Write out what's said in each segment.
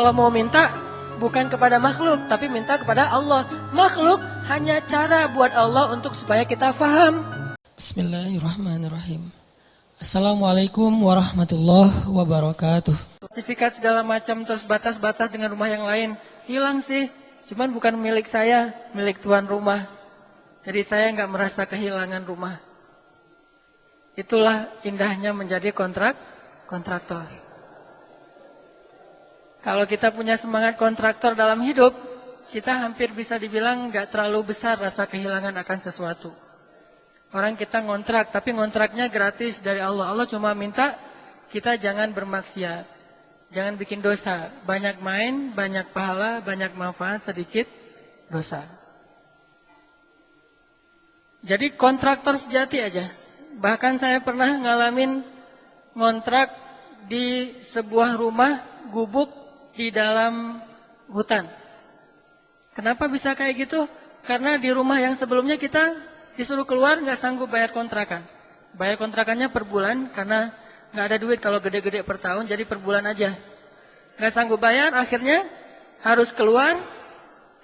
Kalau mau minta, bukan kepada makhluk, tapi minta kepada Allah. Makhluk hanya cara buat Allah untuk supaya kita faham. Bismillahirrahmanirrahim. Assalamualaikum warahmatullahi wabarakatuh. Sertifikat segala macam terus batas-batas dengan rumah yang lain. Hilang sih, cuman bukan milik saya, milik tuan rumah. Jadi saya nggak merasa kehilangan rumah. Itulah indahnya menjadi kontraktor. Kalau kita punya semangat kontraktor dalam hidup, kita hampir bisa dibilang nggak terlalu besar rasa kehilangan akan sesuatu. Orang kita ngontrak, tapi ngontraknya gratis dari Allah. Allah cuma minta kita jangan bermaksiat, jangan bikin dosa. Banyak main, banyak pahala, banyak manfaat, sedikit dosa. Jadi kontraktor sejati aja. Bahkan saya pernah ngalamin ngontrak di sebuah rumah gubuk di dalam hutan. Kenapa bisa kayak gitu? Karena di rumah yang sebelumnya kita disuruh keluar nggak sanggup bayar kontrakan. Bayar kontrakannya per bulan karena nggak ada duit kalau gede-gede per tahun, jadi per bulan aja. Nggak sanggup bayar, akhirnya harus keluar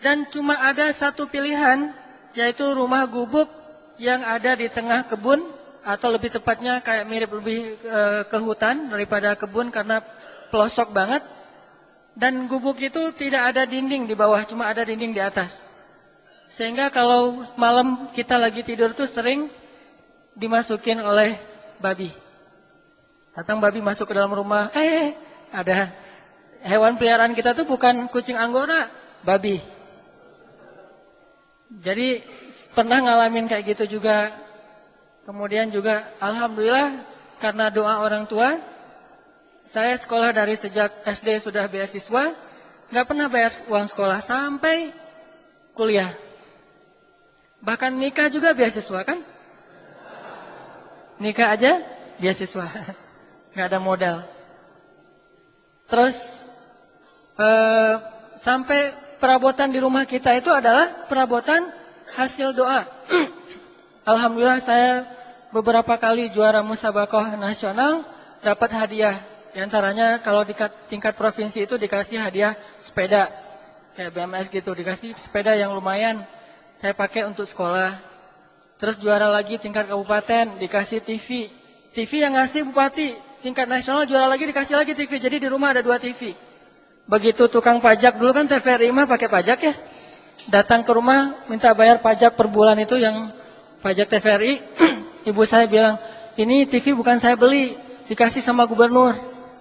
dan cuma ada satu pilihan, yaitu rumah gubuk yang ada di tengah kebun atau lebih tepatnya kayak mirip lebih ke hutan daripada kebun karena pelosok banget. Dan gubuk itu tidak ada dinding di bawah, cuma ada dinding di atas. Sehingga kalau malam kita lagi tidur tuh sering dimasukin oleh babi. Datang babi masuk ke dalam rumah, ada hewan peliharaan kita tuh bukan kucing anggora, babi. Jadi pernah ngalamin kayak gitu juga. Kemudian juga alhamdulillah karena doa orang tua, saya sekolah dari sejak SD sudah beasiswa, nggak pernah bayar uang sekolah sampai kuliah. Bahkan nikah juga beasiswa kan? Nikah aja beasiswa, nggak ada modal. Terus sampai perabotan di rumah kita itu adalah perabotan hasil doa. Alhamdulillah saya beberapa kali juara musabaqah nasional dapat hadiah. Di antaranya kalau di tingkat provinsi itu dikasih hadiah sepeda, kayak BMS gitu, dikasih sepeda yang lumayan, saya pakai untuk sekolah. Terus juara lagi tingkat kabupaten, dikasih TV. TV yang ngasih bupati, tingkat nasional juara lagi dikasih lagi TV, jadi di rumah ada 2 TV. Begitu tukang pajak, dulu kan TVRI mah pakai pajak ya, datang ke rumah minta bayar pajak per bulan itu yang pajak TVRI, ibu saya bilang, ini TV bukan saya beli, dikasih sama gubernur.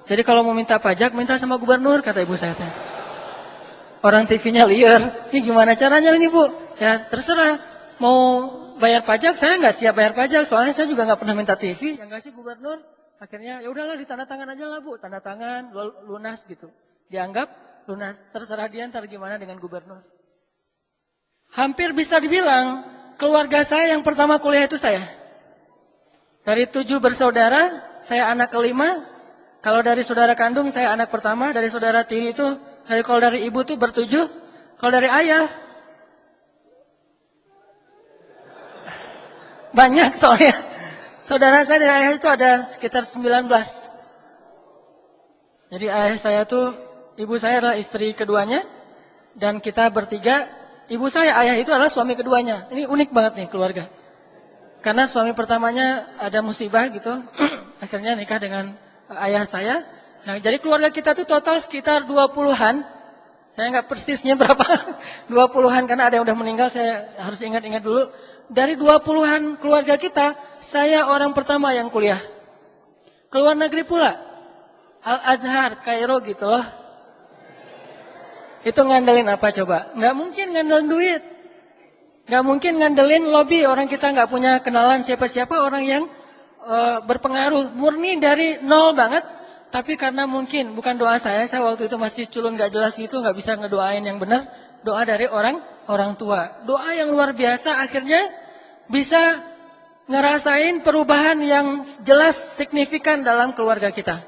Jadi kalau mau minta pajak, minta sama gubernur, kata ibu saya. Orang TV-nya liar. Ini gimana caranya ini bu? Ya terserah. Mau bayar pajak, saya nggak siap bayar pajak. Soalnya saya juga nggak pernah minta TV. Yang ngasih gubernur, akhirnya ya udahlah ditanda tangan aja lah bu. Tanda tangan, lunas gitu. Dianggap lunas. Terserah dia ntar gimana dengan gubernur. Hampir bisa dibilang, keluarga saya yang pertama kuliah itu saya. Dari 7 bersaudara, saya anak kelima. Kalau dari saudara kandung saya anak pertama, dari saudara tiri itu, kalau dari ibu tuh ber-7, kalau dari ayah banyak soalnya. Saudara saya dari ayah itu ada sekitar 19. Jadi ayah saya tuh, ibu saya adalah istri keduanya, dan kita bertiga, ibu saya, ayah itu adalah suami keduanya. Ini unik banget nih keluarga. Karena suami pertamanya ada musibah gitu, akhirnya nikah dengan ayah saya. Nah, jadi keluarga kita tuh total sekitar 20-an. Saya nggak persisnya berapa. 20-an karena ada yang udah meninggal, saya harus ingat-ingat dulu. Dari 20-an keluarga kita, saya orang pertama yang kuliah. Keluar negeri pula. Al-Azhar, Kairo gitu loh. Itu ngandelin apa coba? Nggak mungkin ngandelin duit. Nggak mungkin ngandelin lobby. Orang kita nggak punya kenalan siapa-siapa, orang yang berpengaruh, murni dari nol banget, tapi karena mungkin bukan doa saya waktu itu masih culun gak jelas gitu, gak bisa ngedoain yang benar, doa dari orang tua, doa yang luar biasa, akhirnya bisa ngerasain perubahan yang jelas signifikan dalam keluarga kita.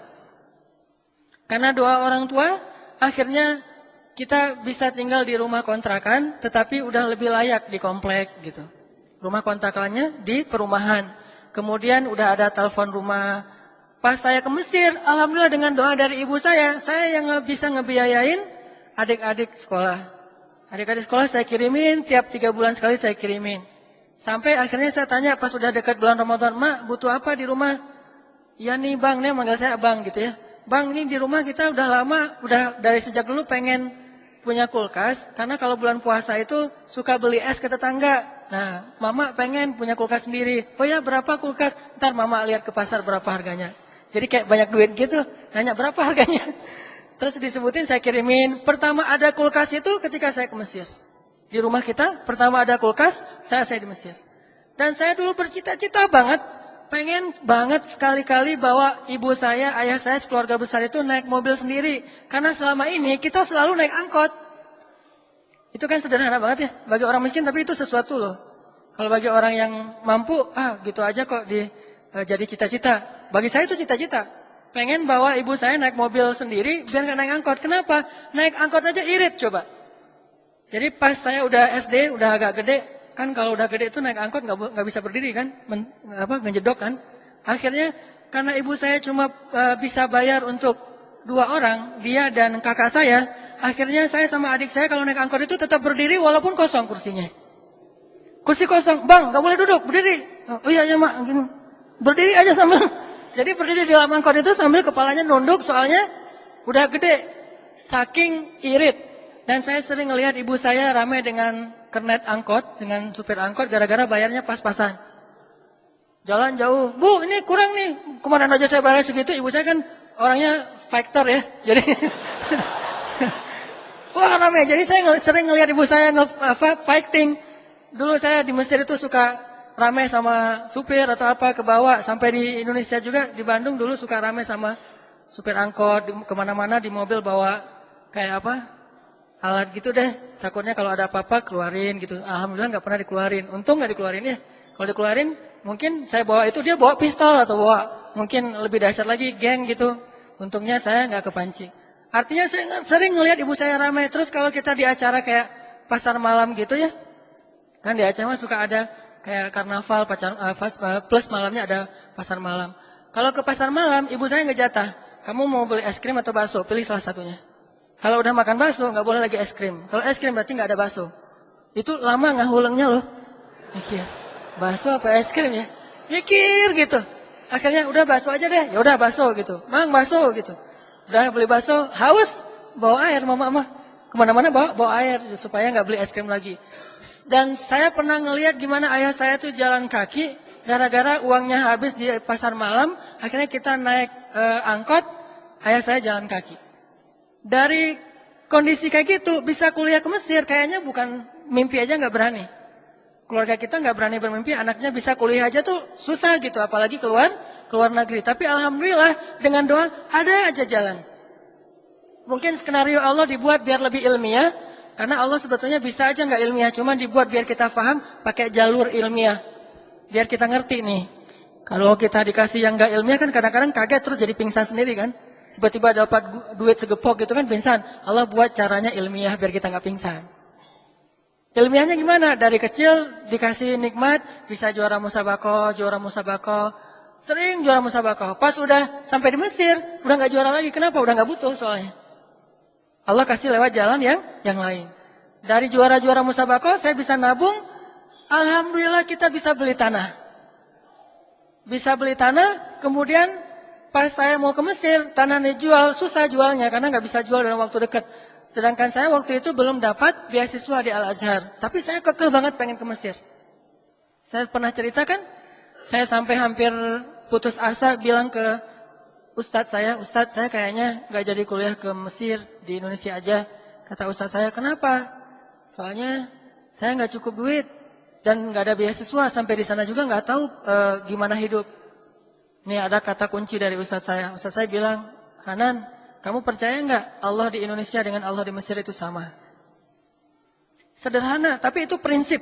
Karena doa orang tua, akhirnya kita bisa tinggal di rumah kontrakan, tetapi udah lebih layak di komplek gitu. Rumah kontrakannya di perumahan. Kemudian udah ada telepon rumah. Pas saya ke Mesir, alhamdulillah dengan doa dari ibu saya yang bisa ngebiayain adik-adik sekolah. Adik-adik sekolah saya kirimin, tiap 3 bulan sekali saya kirimin. Sampai akhirnya saya tanya pas sudah dekat bulan Ramadan, "Mak, butuh apa di rumah?" "Ya nih bang," dia manggil saya abang gitu ya. "Bang, ini di rumah kita udah lama, udah dari sejak dulu pengen punya kulkas. Karena kalau bulan puasa itu suka beli es ke tetangga. Nah, mama pengen punya kulkas sendiri. Oh ya, berapa kulkas? Ntar mama lihat ke pasar berapa harganya." Jadi kayak banyak duit gitu, nanya berapa harganya. Terus disebutin, saya kirimin. Pertama ada kulkas itu ketika saya ke Mesir. Di rumah kita, pertama ada kulkas, saya di Mesir. Dan saya dulu bercita-cita banget, pengen banget sekali-kali bawa ibu saya, ayah saya, keluarga besar itu naik mobil sendiri. Karena selama ini kita selalu naik angkot. Itu kan sederhana banget ya, bagi orang miskin tapi itu sesuatu loh. Kalau bagi orang yang mampu, gitu aja kok jadi cita-cita. Bagi saya itu cita-cita. Pengen bawa ibu saya naik mobil sendiri biar nggak naik angkot. Kenapa? Naik angkot aja irit coba. Jadi pas saya udah SD, udah agak gede, kan kalau udah gede itu naik angkot nggak bisa berdiri kan, ngejedok kan. Akhirnya karena ibu saya cuma bisa bayar untuk 2 orang, dia dan kakak saya. Akhirnya saya sama adik saya kalau naik angkot itu tetap berdiri walaupun kosong kursinya. Kursi kosong, "Bang, nggak boleh duduk, berdiri." "Oh iya mak, gini." Berdiri aja sambil. Jadi berdiri di dalam angkot itu sambil kepalanya nunduk soalnya udah gede. Saking irit. Dan saya sering ngelihat ibu saya ramai dengan kernet angkot, dengan supir angkot gara-gara bayarnya pas-pasan. Jalan jauh, "Bu ini kurang nih, kemarin aja saya bayar segitu." Ibu saya kan orangnya fighter ya. Jadi wah ramai. Jadi saya sering ngelihat ibu saya fighting. Dulu saya di Mesir itu suka ramai sama supir atau apa ke bawah. Sampai di Indonesia juga, di Bandung dulu suka ramai sama supir angkot. Kemana-mana di mobil bawa kayak apa, alat gitu deh. Takutnya kalau ada apa-apa keluarin gitu. Alhamdulillah nggak pernah dikeluarin. Untung nggak dikeluarin ya. Kalau dikeluarin mungkin saya bawa itu, dia bawa pistol atau bawa mungkin lebih dahsyat lagi geng gitu. Untungnya saya nggak kepancing. Artinya saya sering ngelihat ibu saya ramai. Terus kalau kita di acara kayak pasar malam gitu ya. Kan di Aceh mah suka ada kayak karnaval, plus malamnya ada pasar malam. Kalau ke pasar malam, ibu saya ngejatah. "Kamu mau beli es krim atau bakso? Pilih salah satunya." Kalau udah makan bakso, nggak boleh lagi es krim. Kalau es krim berarti nggak ada bakso. Itu lama ngahulengnya loh. Mikir, bakso apa es krim ya? Mikir gitu. Akhirnya udah bakso aja deh. Ya udah bakso gitu. "Mang, bakso gitu." Udah beli bakso, haus, bawa air mama. Kemana-mana bawa air supaya nggak beli es krim lagi. Dan saya pernah ngelihat gimana ayah saya tuh jalan kaki gara-gara uangnya habis di pasar malam. Akhirnya kita naik angkot, ayah saya jalan kaki. Dari kondisi kayak gitu bisa kuliah ke Mesir, kayaknya bukan mimpi aja nggak berani. Keluarga kita nggak berani bermimpi anaknya bisa kuliah aja tuh susah gitu, apalagi keluar negeri. Tapi alhamdulillah dengan doa ada aja jalan. Mungkin skenario Allah dibuat biar lebih ilmiah, karena Allah sebetulnya bisa aja nggak ilmiah, cuma dibuat biar kita paham pakai jalur ilmiah, biar kita ngerti nih. Kalau kita dikasih yang nggak ilmiah kan kadang-kadang kaget terus jadi pingsan sendiri kan, tiba-tiba dapat duit segepok gitu kan pingsan. Allah buat caranya ilmiah biar kita nggak pingsan. Ilmiahnya gimana? Dari kecil dikasih nikmat, bisa juara musabakoh, sering juara musabakoh. Pas udah sampai di Mesir, udah nggak juara lagi. Kenapa? Udah nggak butuh soalnya. Allah kasih lewat jalan yang lain. Dari juara-juara musabakoh saya bisa nabung. Alhamdulillah kita bisa beli tanah. Kemudian pas saya mau ke Mesir, tanahnya jual, susah jualnya karena nggak bisa jual dalam waktu dekat. Sedangkan saya waktu itu belum dapat beasiswa di Al-Azhar. Tapi saya kekeh banget pengen ke Mesir. Saya pernah ceritakan, saya sampai hampir putus asa bilang ke Ustadz saya kayaknya nggak jadi kuliah ke Mesir, di Indonesia aja. Kata Ustadz saya, "Kenapa?" "Soalnya saya nggak cukup duit dan nggak ada beasiswa, sampai di sana juga nggak tahu gimana hidup." Ini ada kata kunci dari Ustadz saya. Ustadz saya bilang, "Hanan, kamu percaya nggak Allah di Indonesia dengan Allah di Mesir itu sama?" Sederhana, tapi itu prinsip.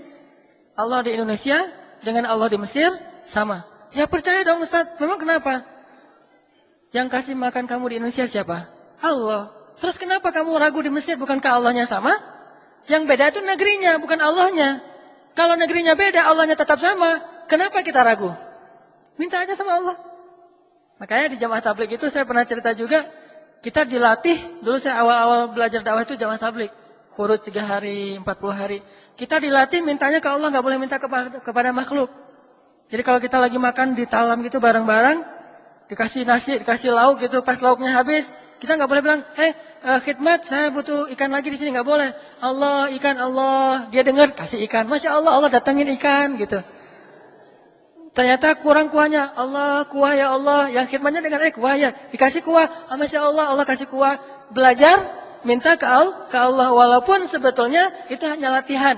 Allah di Indonesia dengan Allah di Mesir sama. Ya percaya dong Ustadz, memang kenapa? Yang kasih makan kamu di Indonesia siapa? Allah. Terus kenapa kamu ragu di Mesir? Bukankah Allahnya sama? Yang beda itu negerinya, bukan Allahnya. Kalau negerinya beda, Allahnya tetap sama. Kenapa kita ragu? Minta aja sama Allah. Makanya di jamaah tabligh itu saya pernah cerita juga, kita dilatih, dulu saya awal-awal belajar dakwah itu jamaah tabligh. Khuruz 3 hari, 40 hari. Kita dilatih mintanya ke Allah, nggak boleh minta kepada makhluk. Jadi kalau kita lagi makan di talam gitu bareng-bareng, dikasih nasi, dikasih lauk gitu, pas lauknya habis, kita nggak boleh bilang, khidmat, saya butuh ikan lagi di sini, nggak boleh. Allah, ikan Allah, dia dengar kasih ikan, masya Allah, Allah datangin ikan gitu. Ternyata kurang kuahnya, Allah kuah ya Allah, yang khidmatnya dengan kuah ya, dikasih kuah, masya Allah, Allah kasih kuah. Belajar, minta ke Allah, walaupun sebetulnya itu hanya latihan.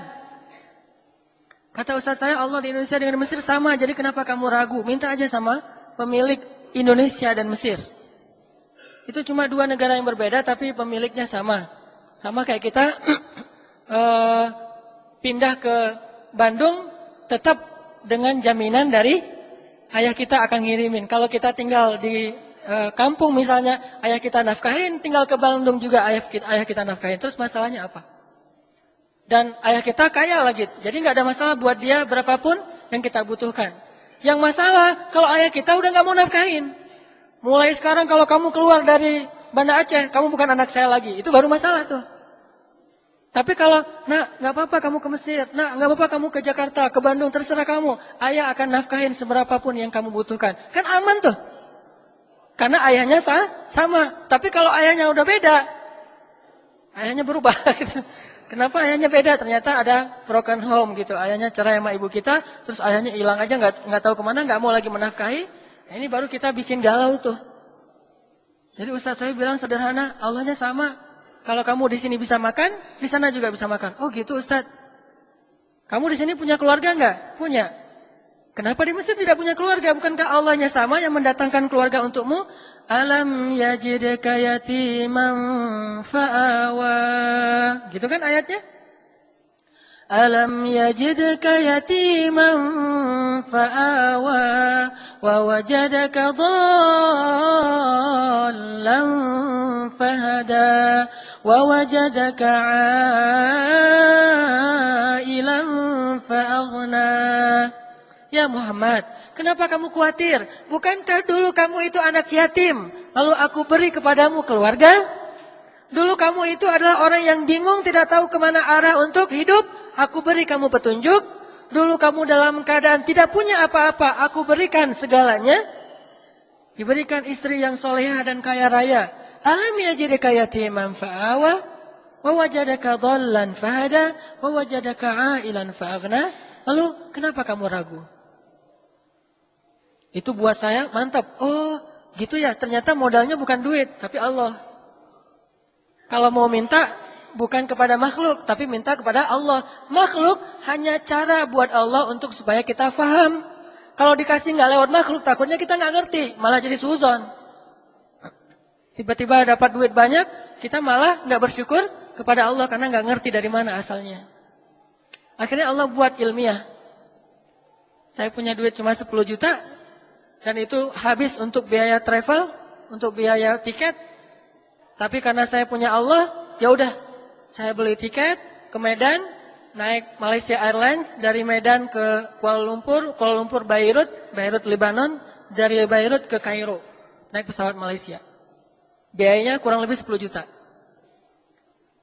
Kata Ustaz saya, Allah di Indonesia dengan Mesir sama, jadi kenapa kamu ragu? Minta aja sama pemilik Indonesia dan Mesir. Itu cuma 2 negara yang berbeda, tapi pemiliknya sama. Sama kayak kita pindah ke Bandung, tetap dengan jaminan dari ayah kita akan ngirimin. Kalau kita tinggal di kampung misalnya, ayah kita nafkahin, tinggal ke Bandung juga ayah kita nafkahin. Terus masalahnya apa? Dan ayah kita kaya lagi, jadi nggak ada masalah buat dia berapapun yang kita butuhkan. Yang masalah kalau ayah kita udah nggak mau nafkahin. Mulai sekarang kalau kamu keluar dari Banda Aceh, kamu bukan anak saya lagi. Itu baru masalah tuh. Tapi kalau, nak, nggak apa-apa kamu ke Mesir, nak, nggak apa-apa kamu ke Jakarta, ke Bandung, terserah kamu. Ayah akan nafkahin seberapapun yang kamu butuhkan. Kan aman tuh. Karena ayahnya sama. Tapi kalau ayahnya udah beda, ayahnya berubah gitu. Kenapa ayahnya beda? Ternyata ada broken home gitu. Ayahnya cerai sama ibu kita, terus ayahnya hilang aja, nggak tahu kemana, nggak mau lagi menafkahi. Nah, ini baru kita bikin galau tuh. Jadi Ustaz saya bilang sederhana, Allahnya sama. Kalau kamu di sini bisa makan, di sana juga bisa makan. Oh gitu Ustaz. Kamu di sini punya keluarga nggak? Punya. Kenapa di Mesir tidak punya keluarga? Bukankah Allahnya sama yang mendatangkan keluarga untukmu? Alam yajidka yatiman fa'awa. Gitu kan ayatnya? Alam yajidka yatiman fa'awa wa wajadaka dhallan fahada wa wajadaka 'ailan fa'aghna. Ya Muhammad, kenapa kamu khawatir? Bukankah dulu kamu itu anak yatim, lalu aku beri kepadamu keluarga? Dulu kamu itu adalah orang yang bingung, tidak tahu kemana arah untuk hidup, aku beri kamu petunjuk. Dulu kamu dalam keadaan tidak punya apa-apa, aku berikan segalanya. Diberikan istri yang solehah dan kaya raya. Alam yajidka yatiman fa'awa, wa wajadaka dhallan fahada, wa wajadaka 'ailan fa'aghna. Lalu kenapa kamu ragu? Itu buat saya mantap. Oh gitu ya, ternyata modalnya bukan duit, tapi Allah. Kalau mau minta bukan kepada makhluk, tapi minta kepada Allah. Makhluk hanya cara buat Allah untuk supaya kita faham. Kalau dikasih nggak lewat makhluk, takutnya kita nggak ngerti, malah jadi suzon. Tiba-tiba dapat duit banyak, kita malah nggak bersyukur kepada Allah karena nggak ngerti dari mana asalnya. Akhirnya Allah buat ilmiah. Saya punya duit cuma 10 juta, dan itu habis untuk biaya travel, untuk biaya tiket. Tapi karena saya punya Allah, ya udah, saya beli tiket ke Medan, naik Malaysia Airlines dari Medan ke Kuala Lumpur Beirut Lebanon, dari Beirut ke Kairo, naik pesawat Malaysia. Biayanya kurang lebih 10 juta.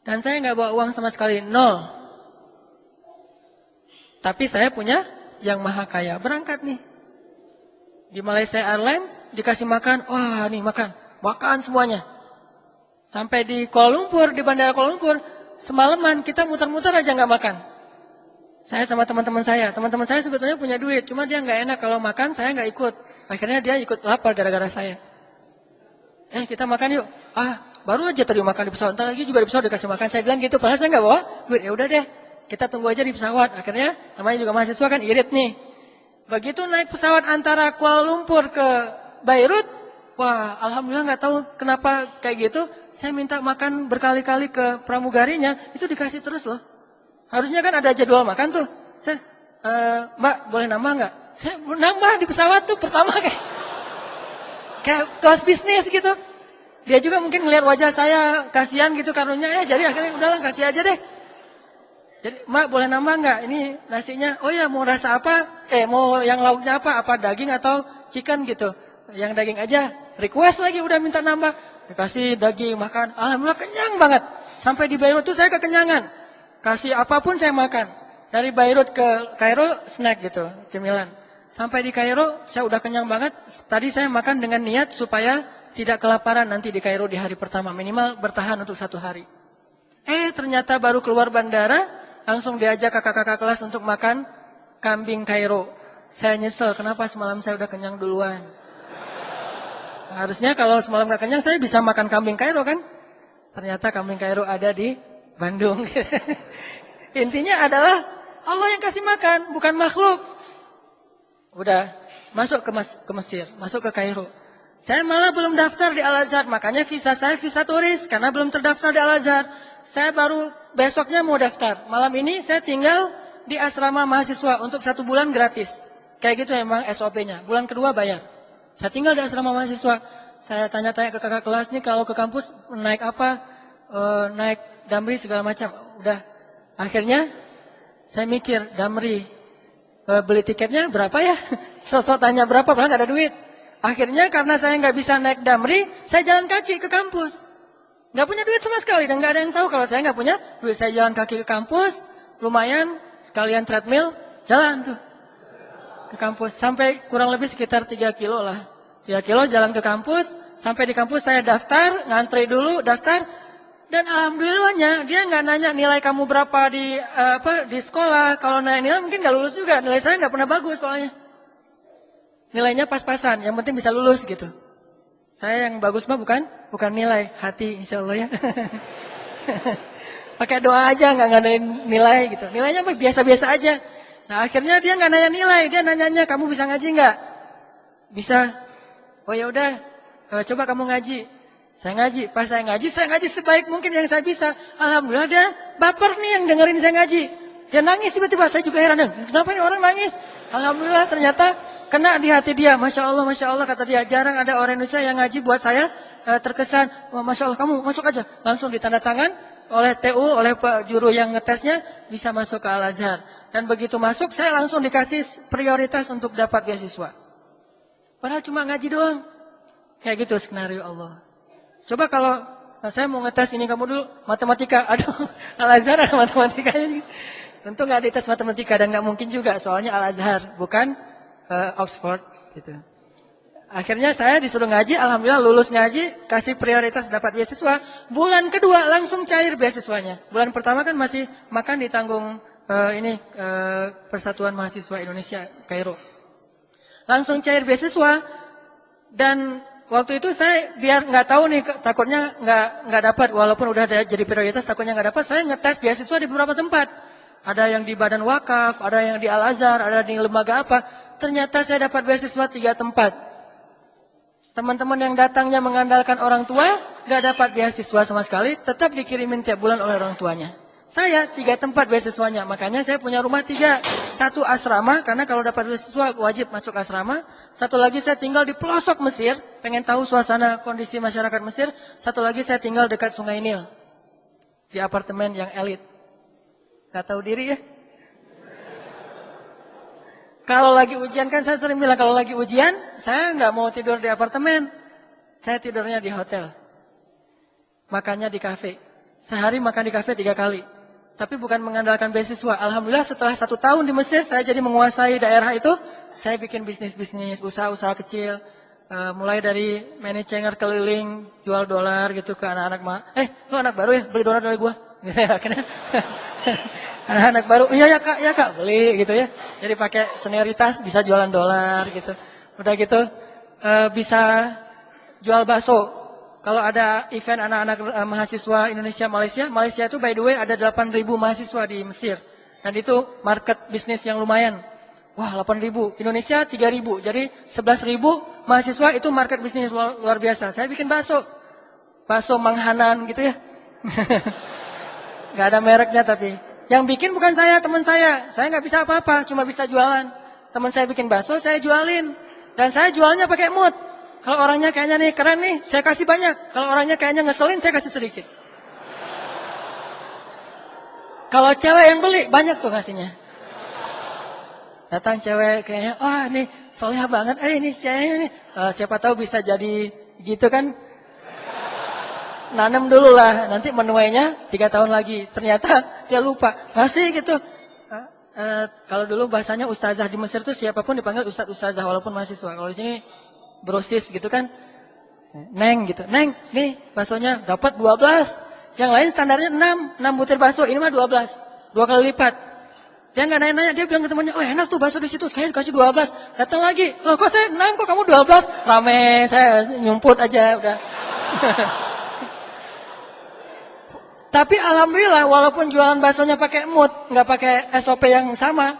Dan saya nggak bawa uang sama sekali, 0. Tapi saya punya yang maha kaya, berangkat nih. Di Malaysia Airlines dikasih makan, wah nih makan semuanya. Sampai di Kuala Lumpur, di bandara Kuala Lumpur, semalaman kita muter-muter aja nggak makan. Saya sama teman-teman saya sebetulnya punya duit, cuma dia nggak enak kalau makan, saya nggak ikut. Akhirnya dia ikut lapar gara-gara saya. Kita makan yuk. Baru aja tadi makan di pesawat, ntar lagi juga di pesawat dikasih makan. Saya bilang gitu, padahal saya nggak bawa duit. Ya udah deh, kita tunggu aja di pesawat. Akhirnya namanya juga mahasiswa kan irit nih. Begitu naik pesawat antara Kuala Lumpur ke Beirut, wah alhamdulillah nggak tahu kenapa kayak gitu. Saya minta makan berkali-kali ke pramugarinya, itu dikasih terus loh. Harusnya kan ada jadwal makan tuh. Saya, Mbak boleh nambah nggak? Saya nambah di pesawat tuh pertama kayak kelas bisnis gitu. Dia juga mungkin ngeliat wajah saya kasihan gitu karunya, jadi akhirnya udahlah kasih aja deh. Jadi, Mbak boleh nambah nggak? Ini nasinya, oh ya mau rasa apa? Mau yang lauknya apa? Apa daging atau chicken gitu? yang daging aja. Request lagi udah minta nambah. Dikasih daging, makan. Alhamdulillah kenyang banget. Sampai di Beirut tuh saya kekenyangan. Kasih apapun saya makan. Dari Beirut ke Kairo snack gitu, cemilan. Sampai di Kairo saya udah kenyang banget. Tadi saya makan dengan niat supaya tidak kelaparan nanti di Kairo di hari pertama. Minimal bertahan untuk 1 hari. Ternyata baru keluar bandara, langsung diajak kakak-kakak kelas untuk makan kambing Kairo. Saya nyesel, kenapa semalam saya udah kenyang duluan. Harusnya kalau semalam gak kenyang, saya bisa makan kambing Kairo kan. Ternyata kambing Kairo ada di Bandung. Intinya adalah Allah yang kasih makan, bukan makhluk. Udah, masuk ke Mesir, masuk ke Kairo. Saya malah belum daftar di Al-Azhar, makanya visa saya visa turis, karena belum terdaftar di Al-Azhar. Saya baru besoknya mau daftar. Malam ini saya tinggal di asrama mahasiswa untuk 1 bulan gratis. Kayak gitu emang SOP-nya. Bulan kedua bayar. Saya tinggal di asrama mahasiswa. Saya tanya-tanya ke kakak kelas nih kalau ke kampus naik apa, naik Damri segala macam. Udah. Akhirnya saya mikir Damri beli tiketnya berapa ya? Sosok tanya berapa, padahal nggak ada duit. Akhirnya karena saya nggak bisa naik Damri, saya jalan kaki ke kampus. Nggak punya duit sama sekali dan nggak ada yang tahu kalau saya nggak punya duit. Saya jalan kaki ke kampus, lumayan sekalian treadmill, jalan tuh ke kampus sampai kurang lebih sekitar 3 kilo lah. 3 kilo jalan ke kampus, sampai di kampus saya daftar, ngantri dulu, daftar. Dan alhamdulillahnya dia nggak nanya nilai kamu berapa di sekolah. Kalau nanya nilai mungkin nggak lulus juga. Nilai saya nggak pernah bagus soalnya. Nilainya pas-pasan, yang penting bisa lulus gitu. Saya yang bagus mah bukan nilai, hati insya Allah ya. Pakai doa aja, nggak ngadain nilai gitu. Nilainya mah biasa-biasa aja. Nah akhirnya dia nggak nanya nilai, dia nanyanya kamu bisa ngaji nggak? Bisa. Oh ya udah, coba kamu ngaji. Saya ngaji, pas saya ngaji sebaik mungkin yang saya bisa. Alhamdulillah dia baper nih yang dengerin saya ngaji. Dia nangis tiba-tiba, saya juga heran. Kenapa ini orang nangis? Alhamdulillah ternyata kena di hati dia. Masya Allah kata dia. Jarang ada orang Indonesia yang ngaji buat saya terkesan. Masya Allah kamu masuk aja. Langsung ditanda tangan oleh TU, oleh Pak Juru yang ngetesnya. Bisa masuk ke Al-Azhar. Dan begitu masuk saya langsung dikasih prioritas untuk dapat beasiswa. Padahal cuma ngaji doang. Kayak gitu skenario Allah. Coba kalau saya mau ngetes ini kamu dulu matematika. Aduh Al-Azhar ada matematikanya. Tentu nggak dites matematika dan nggak mungkin juga. Soalnya Al-Azhar bukan Oxford gitu. Akhirnya saya disuruh ngaji, alhamdulillah lulus ngaji, kasih prioritas dapat beasiswa. Bulan kedua langsung cair beasiswanya. Bulan pertama kan masih makan ditanggung Persatuan Mahasiswa Indonesia Kairo. Langsung cair beasiswa dan waktu itu saya biar nggak tahu nih takutnya nggak dapat walaupun udah jadi prioritas takutnya nggak dapat, saya ngetes beasiswa di beberapa tempat. Ada yang di Badan Wakaf, ada yang di Al-Azhar, ada di lembaga apa. Ternyata saya dapat beasiswa 3 tempat. Teman-teman yang datangnya mengandalkan orang tua, nggak dapat beasiswa sama sekali, tetap dikirimin tiap bulan oleh orang tuanya. Saya 3 tempat beasiswanya, makanya saya punya rumah 3. 1 asrama, karena kalau dapat beasiswa wajib masuk asrama. 1 lagi saya tinggal di pelosok Mesir, pengen tahu suasana kondisi masyarakat Mesir. 1 lagi saya tinggal dekat Sungai Nil, di apartemen yang elit. Gak tahu diri ya. Kalau lagi ujian kan saya sering bilang, kalau lagi ujian, saya nggak mau tidur di apartemen. Saya tidurnya di hotel. Makannya di kafe. Sehari makan di kafe 3 kali. Tapi bukan mengandalkan beasiswa. Alhamdulillah setelah 1 tahun di Mesir, saya jadi menguasai daerah itu. Saya bikin bisnis-bisnis, usaha-usaha kecil. Mulai dari manajer keliling, jual dolar gitu ke anak-anak. Lu anak baru ya, beli dolar dari gua. Anak-anak baru, iya ya kak, beli gitu ya. Jadi pakai senioritas bisa jualan dolar gitu. Udah gitu bisa jual bakso. Kalau ada event anak-anak mahasiswa Indonesia Malaysia itu by the way ada 8.000 mahasiswa di Mesir. Dan itu market bisnis yang lumayan. Wah 8.000, Indonesia 3.000. Jadi 11.000 mahasiswa itu market bisnis luar biasa. Saya bikin bakso Manghanan gitu ya. Gak ada mereknya tapi. Yang bikin bukan saya, teman saya. Saya nggak bisa apa-apa, cuma bisa jualan. Teman saya bikin bakso, saya jualin. Dan saya jualnya pakai mood. Kalau orangnya kayaknya nih keren nih, saya kasih banyak. Kalau orangnya kayaknya ngeselin, saya kasih sedikit. Kalau cewek yang beli, banyak tuh ngasihnya. Datang cewek kayaknya, wah nih solehah banget, ini kayaknya nih. Siapa tahu bisa jadi gitu kan. Nanam dulu lah, nanti menuainya 3 tahun lagi. Ternyata dia lupa, ngasih gitu. Kalau dulu bahasanya ustazah di Mesir tuh siapapun dipanggil ustazah walaupun mahasiswa. Kalau di sini brosis gitu kan. Neng gitu, Neng nih baksonya dapat 12. Yang lain standarnya 6 butir bakso, ini mah 12. 2 kali lipat. Dia nggak nanya-nanya, dia bilang ke temannya, oh enak tuh bakso di situ, kayaknya dikasih 12. Datang lagi, loh kok saya 6, kok kamu 12? Rame, saya nyumput aja udah. Tapi alhamdulillah walaupun jualan baksonya pakai mood, nggak pakai SOP yang sama,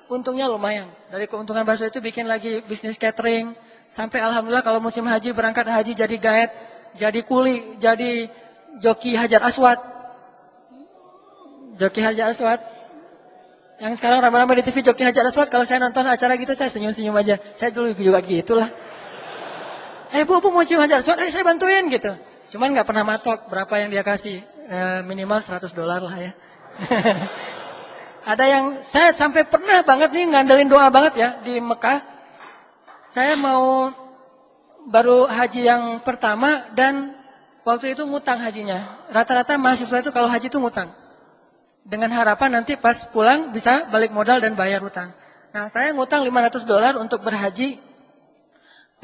untungnya lumayan. Dari keuntungan bakso itu bikin lagi bisnis catering, sampai alhamdulillah kalau musim haji berangkat haji jadi guide, jadi kuli, jadi joki Hajar Aswad. Joki Hajar Aswad. Yang sekarang ramai-ramai di TV joki Hajar Aswad, kalau saya nonton acara gitu saya senyum-senyum aja. Saya dulu juga gitulah. Bu mau cium Hajar Aswad, saya bantuin gitu. Cuman nggak pernah matok berapa yang dia kasih. Minimal $100 lah ya. Ada yang saya sampai pernah banget nih ngandelin doa banget ya di Mekah. Saya mau baru haji yang pertama dan waktu itu ngutang hajinya. Rata-rata mahasiswa itu kalau haji itu ngutang. Dengan harapan nanti pas pulang bisa balik modal dan bayar hutang. Nah, saya ngutang $500 untuk berhaji.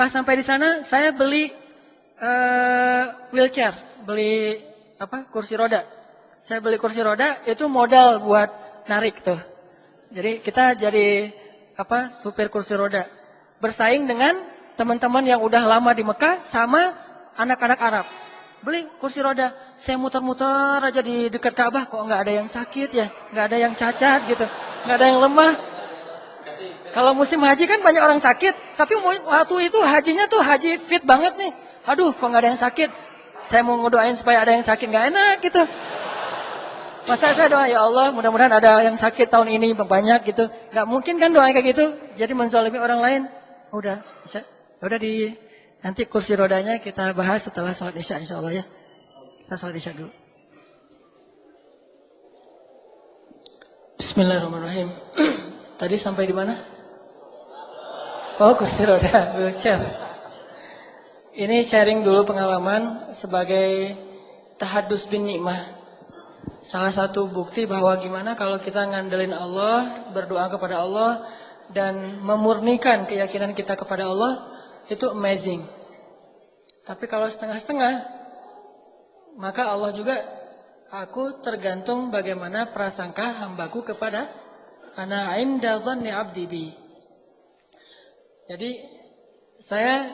Pas sampai di sana, saya beli wheelchair, beli kursi roda. Saya beli kursi roda, itu modal buat narik tuh. Jadi kita jadi supir kursi roda. Bersaing dengan teman-teman yang udah lama di Mekah sama anak-anak Arab. Beli kursi roda, saya muter-muter aja di dekat Ka'bah, kok nggak ada yang sakit ya, nggak ada yang cacat gitu, nggak ada yang lemah. Kalau musim haji kan banyak orang sakit, tapi waktu itu hajinya tuh haji fit banget nih. Aduh, kok nggak ada yang sakit? Saya mau ngedoain supaya ada yang sakit, nggak enak gitu. Masa saya doa, ya Allah, mudah-mudahan ada yang sakit tahun ini banyak gitu. Nggak mungkin kan doa kayak gitu, jadi menzalimi orang lain. Udah, bisa, udah di. Nanti kursi rodanya kita bahas setelah salat isya insya Allah ya. Kita salat isya dulu. Bismillahirrahmanirrahim. Tadi sampai di mana? Oh, kursi roda, wheelchair. Ini sharing dulu pengalaman sebagai tahadus bin nikmah. Salah satu bukti bahwa gimana kalau kita ngandelin Allah, berdoa kepada Allah, dan memurnikan keyakinan kita kepada Allah, itu amazing. Tapi kalau setengah-setengah, maka Allah juga, aku tergantung bagaimana prasangka hambaku kepada ana inda dhanni abdi bi. Jadi saya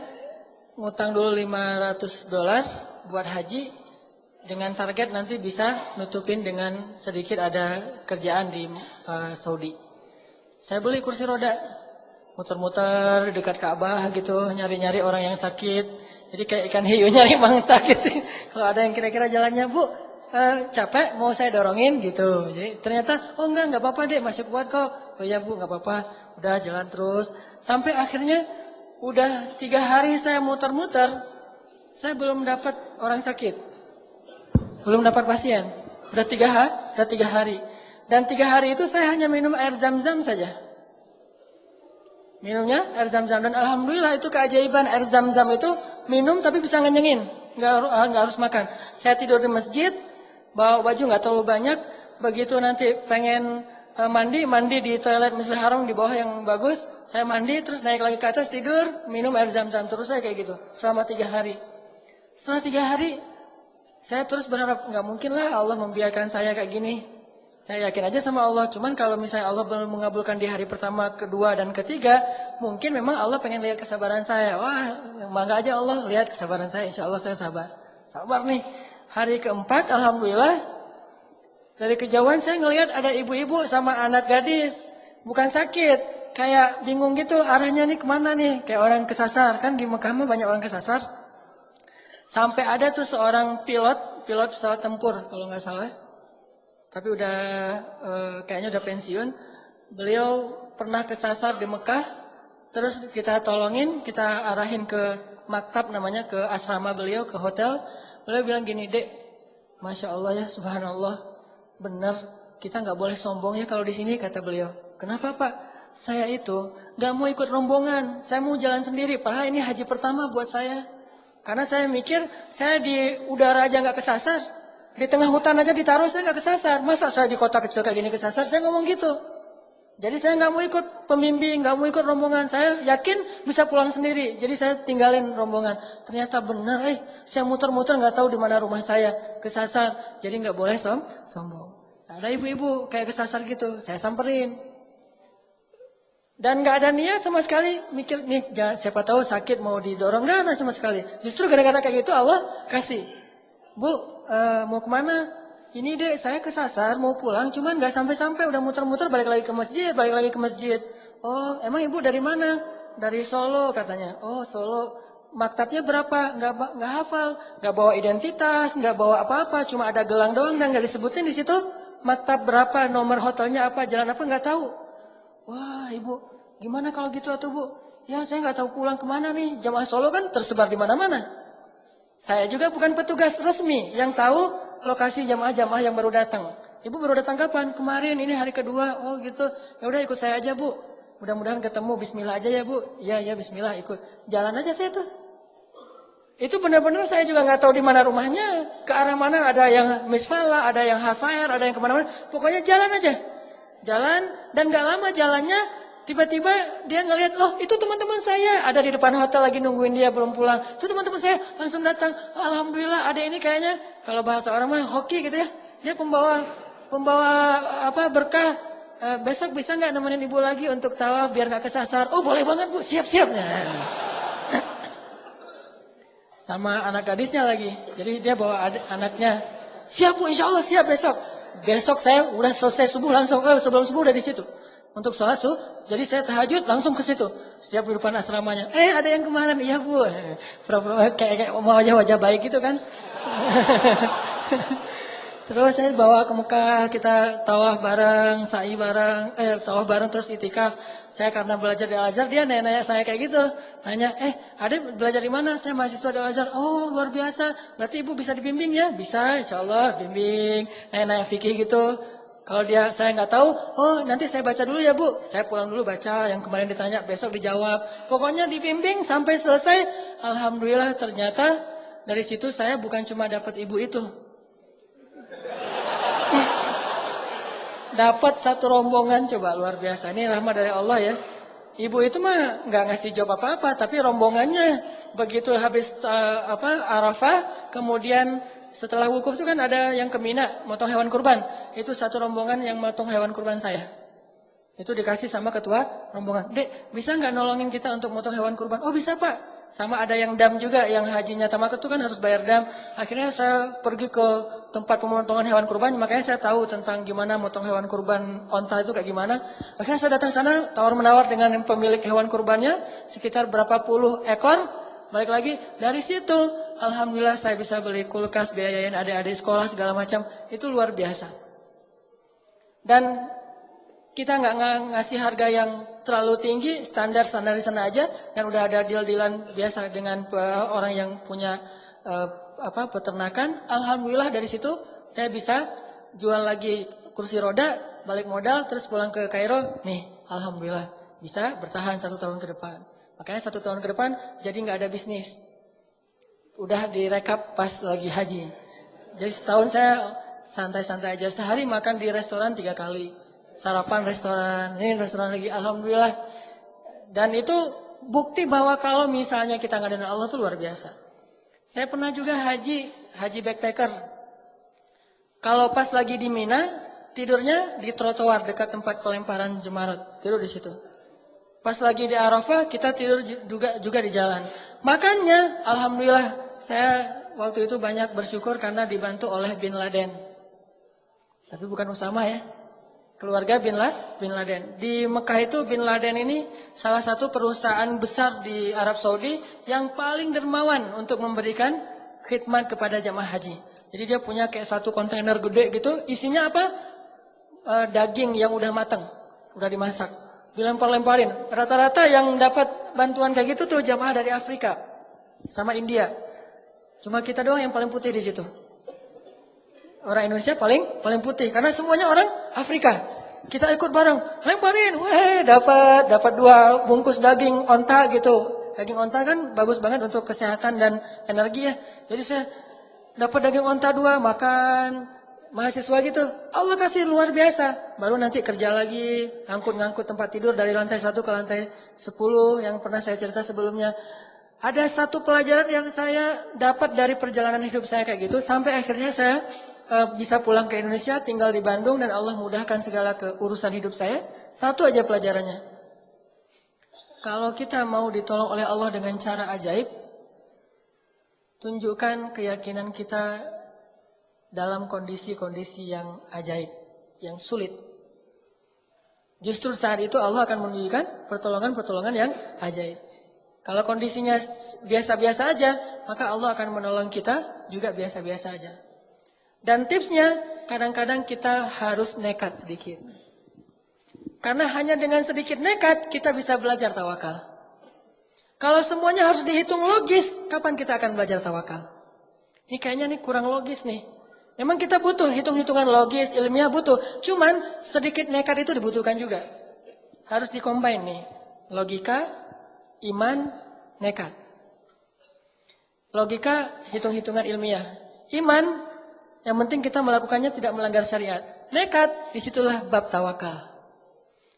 ngutang dulu $500 buat haji dengan target nanti bisa nutupin dengan sedikit ada kerjaan di Saudi. Saya beli kursi roda, muter-muter dekat Ka'bah gitu, nyari-nyari orang yang sakit. Jadi kayak ikan hiu nyari mangsa gitu. Kalau ada yang kira-kira jalannya, Bu, capek mau saya dorongin gitu. Jadi ternyata, oh enggak apa-apa deh, masih kuat kok. Oh iya Bu, enggak apa-apa. Udah jalan terus. Sampai akhirnya udah 3 hari saya muter-muter, saya belum dapat orang sakit. Belum dapat pasien. Udah 3 hari. Dan 3 hari itu saya hanya minum air zam-zam saja. Minumnya air zam-zam. Dan alhamdulillah itu keajaiban air zam-zam itu minum tapi bisa ngenyengin. Nggak harus makan. Saya tidur di masjid, bawa baju nggak terlalu banyak. Begitu nanti pengen mandi di toilet Masjidil Haram di bawah yang bagus. Saya mandi terus naik lagi ke atas tidur, minum air zam-zam. Terus saya kayak gitu selama 3 hari. Setelah 3 hari saya terus berharap nggak mungkin lah Allah membiarkan saya kayak gini. Saya yakin aja sama Allah. Cuman kalau misalnya Allah belum mengabulkan di hari pertama, kedua, dan ketiga, mungkin memang Allah pengen lihat kesabaran saya. Wah, bangga aja Allah lihat kesabaran saya. Insya Allah saya sabar. Sabar nih. Hari keempat, alhamdulillah, dari kejauhan saya ngelihat ada ibu-ibu sama anak gadis. Bukan sakit, kayak bingung gitu arahnya nih kemana nih. Kayak orang kesasar. Kan di Mekah mah banyak orang kesasar. Sampai ada tuh seorang pilot pesawat tempur kalau nggak salah. Tapi udah kayaknya udah pensiun. Beliau pernah kesasar di Mekah. Terus kita tolongin, kita arahin ke maktab namanya, ke asrama beliau, ke hotel. Beliau bilang gini, Dek, Masya Allah ya, Subhanallah, benar kita nggak boleh sombong ya kalau di sini, kata beliau. Kenapa Pak? saya itu gak mau ikut rombongan, saya mau jalan sendiri. Padahal ini haji pertama buat saya. Karena saya mikir, saya di udara aja gak kesasar. Di tengah hutan aja ditaruh saya gak kesasar. Masa saya di kota kecil kayak gini kesasar, saya ngomong gitu. Jadi saya gak mau ikut pembimbing, gak mau ikut rombongan. Saya yakin bisa pulang sendiri. Jadi saya tinggalin rombongan. Ternyata benar, saya muter-muter gak tahu di mana rumah saya. Kesasar, jadi gak boleh sombong. Ada ibu-ibu kayak kesasar gitu, saya samperin. Dan gak ada niat sama sekali mikir nih jangan, siapa tahu sakit mau didorong, gak ada sama sekali. Justru gara-gara kayak gitu Allah kasih. Bu, mau kemana? Ini deh saya kesasar mau pulang, cuman gak sampai-sampai udah muter-muter balik lagi ke masjid. Oh, emang ibu dari mana? Dari Solo katanya. Oh, Solo. Maktabnya berapa? Gak hafal, gak bawa identitas, gak bawa apa-apa, cuma ada gelang doang dan gak disebutin di situ. Maktab berapa? Nomor hotelnya apa? Jalan apa? Gak tahu. Wah ibu, gimana kalau gitu atuh bu? Ya saya nggak tahu pulang kemana nih. Jamaah Solo kan tersebar di mana-mana. Saya juga bukan petugas resmi yang tahu lokasi jamaah-jamaah yang baru datang. Ibu baru datang kapan? Kemarin, ini hari kedua. Oh gitu. Ya udah ikut saya aja bu. Mudah-mudahan ketemu. Bismillah aja ya bu. Ya Bismillah ikut. Jalan aja saya tuh. Itu benar-benar saya juga nggak tahu di mana rumahnya. Ke arah mana ada yang misfala, ada yang hafair, ada yang kemana-mana. Pokoknya jalan aja. Jalan dan gak lama jalannya tiba-tiba dia ngelihat loh itu teman-teman saya ada di depan hotel lagi nungguin dia belum pulang. Itu teman-teman saya langsung datang. Alhamdulillah ada ini kayaknya kalau bahasa orang mah hoki gitu ya. Dia pembawa apa berkah. Besok bisa nggak nemenin ibu lagi untuk tawaf biar nggak kesasar? Oh boleh banget bu, siap-siap. Sama anak gadisnya lagi. Jadi dia bawa anaknya. Siap bu, insya Allah siap besok. Besok saya udah selesai subuh langsung, sebelum subuh udah di situ. Untuk sholat subuh, jadi saya tahajud langsung ke situ. Setiap di depan asramanya. Ada yang kemarin, iya bu. Kayak wajah-wajah baik gitu kan. Terus saya bawa ke Mekah, kita tawaf bareng, sa'i bareng, tawaf bareng terus itikaf. Saya karena belajar di Al-Azhar, dia nanya saya kayak gitu. Nanya, adek belajar di mana? Saya mahasiswa di Al-Azhar. Oh luar biasa, berarti ibu bisa dibimbing ya? Bisa, insya Allah bimbing. Nanya fikih gitu. Kalau saya nggak tahu, oh nanti saya baca dulu ya bu. Saya pulang dulu baca, yang kemarin ditanya, besok dijawab. Pokoknya dibimbing sampai selesai. Alhamdulillah ternyata dari situ saya bukan cuma dapat ibu itu. Dapat satu rombongan coba luar biasa. Ini rahmat dari Allah ya. Ibu itu mah nggak ngasih jawab apa-apa, tapi rombongannya begitu habis Arafah, kemudian setelah wukuf itu kan ada yang ke Mina, motong hewan kurban. Itu satu rombongan yang motong hewan kurban saya. Itu dikasih sama ketua rombongan. Dek, bisa nggak nolongin kita untuk motong hewan kurban? Oh bisa pak. Sama ada yang dam juga, yang hajinya tamat itu kan harus bayar dam. Akhirnya saya pergi ke tempat pemotongan hewan kurban, makanya saya tahu tentang gimana motong hewan kurban onta itu kayak gimana. Akhirnya saya datang sana, tawar-menawar dengan pemilik hewan kurbannya, sekitar berapa puluh ekor. Balik lagi, dari situ, alhamdulillah saya bisa beli kulkas, biayain adik-adik sekolah segala macam. Itu luar biasa. Dan kita nggak ngasih harga yang terlalu tinggi, standar di sana aja, dan udah ada deal-dealan biasa dengan orang yang punya peternakan. Alhamdulillah dari situ saya bisa jual lagi kursi roda, balik modal, terus pulang ke Kairo. Nih, alhamdulillah bisa bertahan 1 tahun ke depan. Makanya 1 tahun ke depan jadi nggak ada bisnis. Udah direkap pas lagi haji. Jadi setahun saya santai-santai aja, sehari makan di restoran 3 kali. Sarapan restoran, ini restoran lagi, alhamdulillah. Dan itu bukti bahwa kalau misalnya kita ngadain Allah itu luar biasa. Saya pernah juga haji backpacker. Kalau pas lagi di Mina, tidurnya di trotoar dekat tempat pelemparan jemarat, tidur di situ. Pas lagi di Arafah, kita tidur juga di jalan. Makanya, alhamdulillah, saya waktu itu banyak bersyukur karena dibantu oleh Bin Laden. Tapi bukan Usama ya. Keluarga Bin Laden. Di Mekah itu Bin Laden ini salah satu perusahaan besar di Arab Saudi yang paling dermawan untuk memberikan khidmat kepada jamaah haji. Jadi dia punya kayak satu kontainer gede gitu, isinya apa? Daging yang udah matang, udah dimasak. Dilempar-lemparin. Rata-rata yang dapat bantuan kayak gitu tuh jamaah dari Afrika sama India. Cuma kita doang yang paling putih di situ. Orang Indonesia paling putih karena semuanya orang Afrika. Kita ikut bareng, lemparin, dapat 2 bungkus daging onta gitu. Daging onta kan bagus banget untuk kesehatan dan energi ya. Jadi saya dapat daging onta 2, makan, mahasiswa gitu. Allah kasih luar biasa. Baru nanti kerja lagi, ngangkut-ngangkut tempat tidur dari lantai 1 ke lantai 10 yang pernah saya cerita sebelumnya. Ada satu pelajaran yang saya dapat dari perjalanan hidup saya kayak gitu, sampai akhirnya saya bisa pulang ke Indonesia, tinggal di Bandung, dan Allah mudahkan segala urusan hidup saya. Satu aja pelajarannya. Kalau kita mau ditolong oleh Allah dengan cara ajaib, tunjukkan keyakinan kita dalam kondisi-kondisi yang ajaib, yang sulit. Justru saat itu Allah akan menunjukkan pertolongan-pertolongan yang ajaib. Kalau kondisinya biasa-biasa aja, maka Allah akan menolong kita juga biasa-biasa aja. Dan tipsnya, kadang-kadang kita harus nekat sedikit. Karena hanya dengan sedikit nekat, kita bisa belajar tawakal. Kalau semuanya harus dihitung logis, kapan kita akan belajar tawakal? Ini kayaknya kurang logis nih. Memang kita butuh hitung-hitungan logis, ilmiah butuh. Cuman sedikit nekat itu dibutuhkan juga. Harus dikombin nih. Logika, iman, nekat. Logika, hitung-hitungan ilmiah. Iman, yang penting kita melakukannya tidak melanggar syariat. Nekat, disitulah bab tawakal.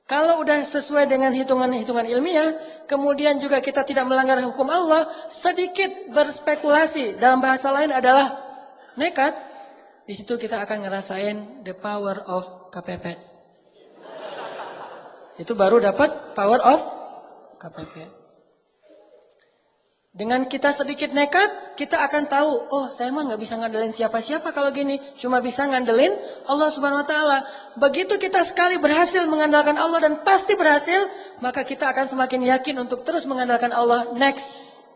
Kalau udah sesuai dengan hitungan-hitungan ilmiah, kemudian juga kita tidak melanggar hukum Allah, sedikit berspekulasi, dalam bahasa lain adalah nekat, di situ kita akan ngerasain the power of kepepet. Itu baru dapat power of kepepet. Dengan kita sedikit nekat, kita akan tahu, oh saya mah nggak bisa ngandelin siapa-siapa kalau gini. Cuma bisa ngandelin Allah Subhanahu Wa Taala. Begitu kita sekali berhasil mengandalkan Allah dan pasti berhasil, maka kita akan semakin yakin untuk terus mengandalkan Allah next.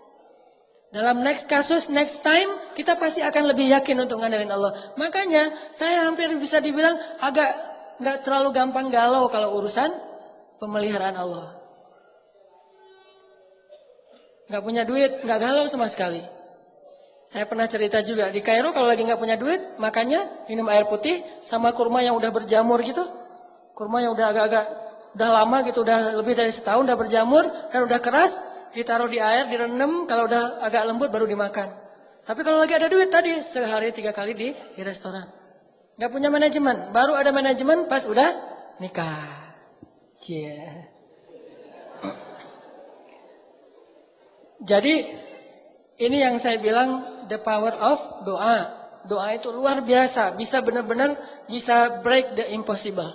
Dalam next kasus, next time, kita pasti akan lebih yakin untuk ngandelin Allah. Makanya saya hampir bisa dibilang agak nggak terlalu gampang galau kalau urusan pemeliharaan Allah. Gak punya duit, gak galau sama sekali. Saya pernah cerita juga, di Kairo kalau lagi gak punya duit, makanya minum air putih sama kurma yang udah berjamur gitu. Kurma yang udah agak-agak, udah lama gitu, udah lebih dari setahun udah berjamur, dan udah keras, ditaruh di air, direndam, kalau udah agak lembut baru dimakan. Tapi kalau lagi ada duit tadi, sehari 3 kali di restoran. Gak punya manajemen, baru ada manajemen pas udah nikah. Cie. Jadi ini yang saya bilang the power of doa. Doa itu luar biasa, bisa benar-benar bisa break the impossible.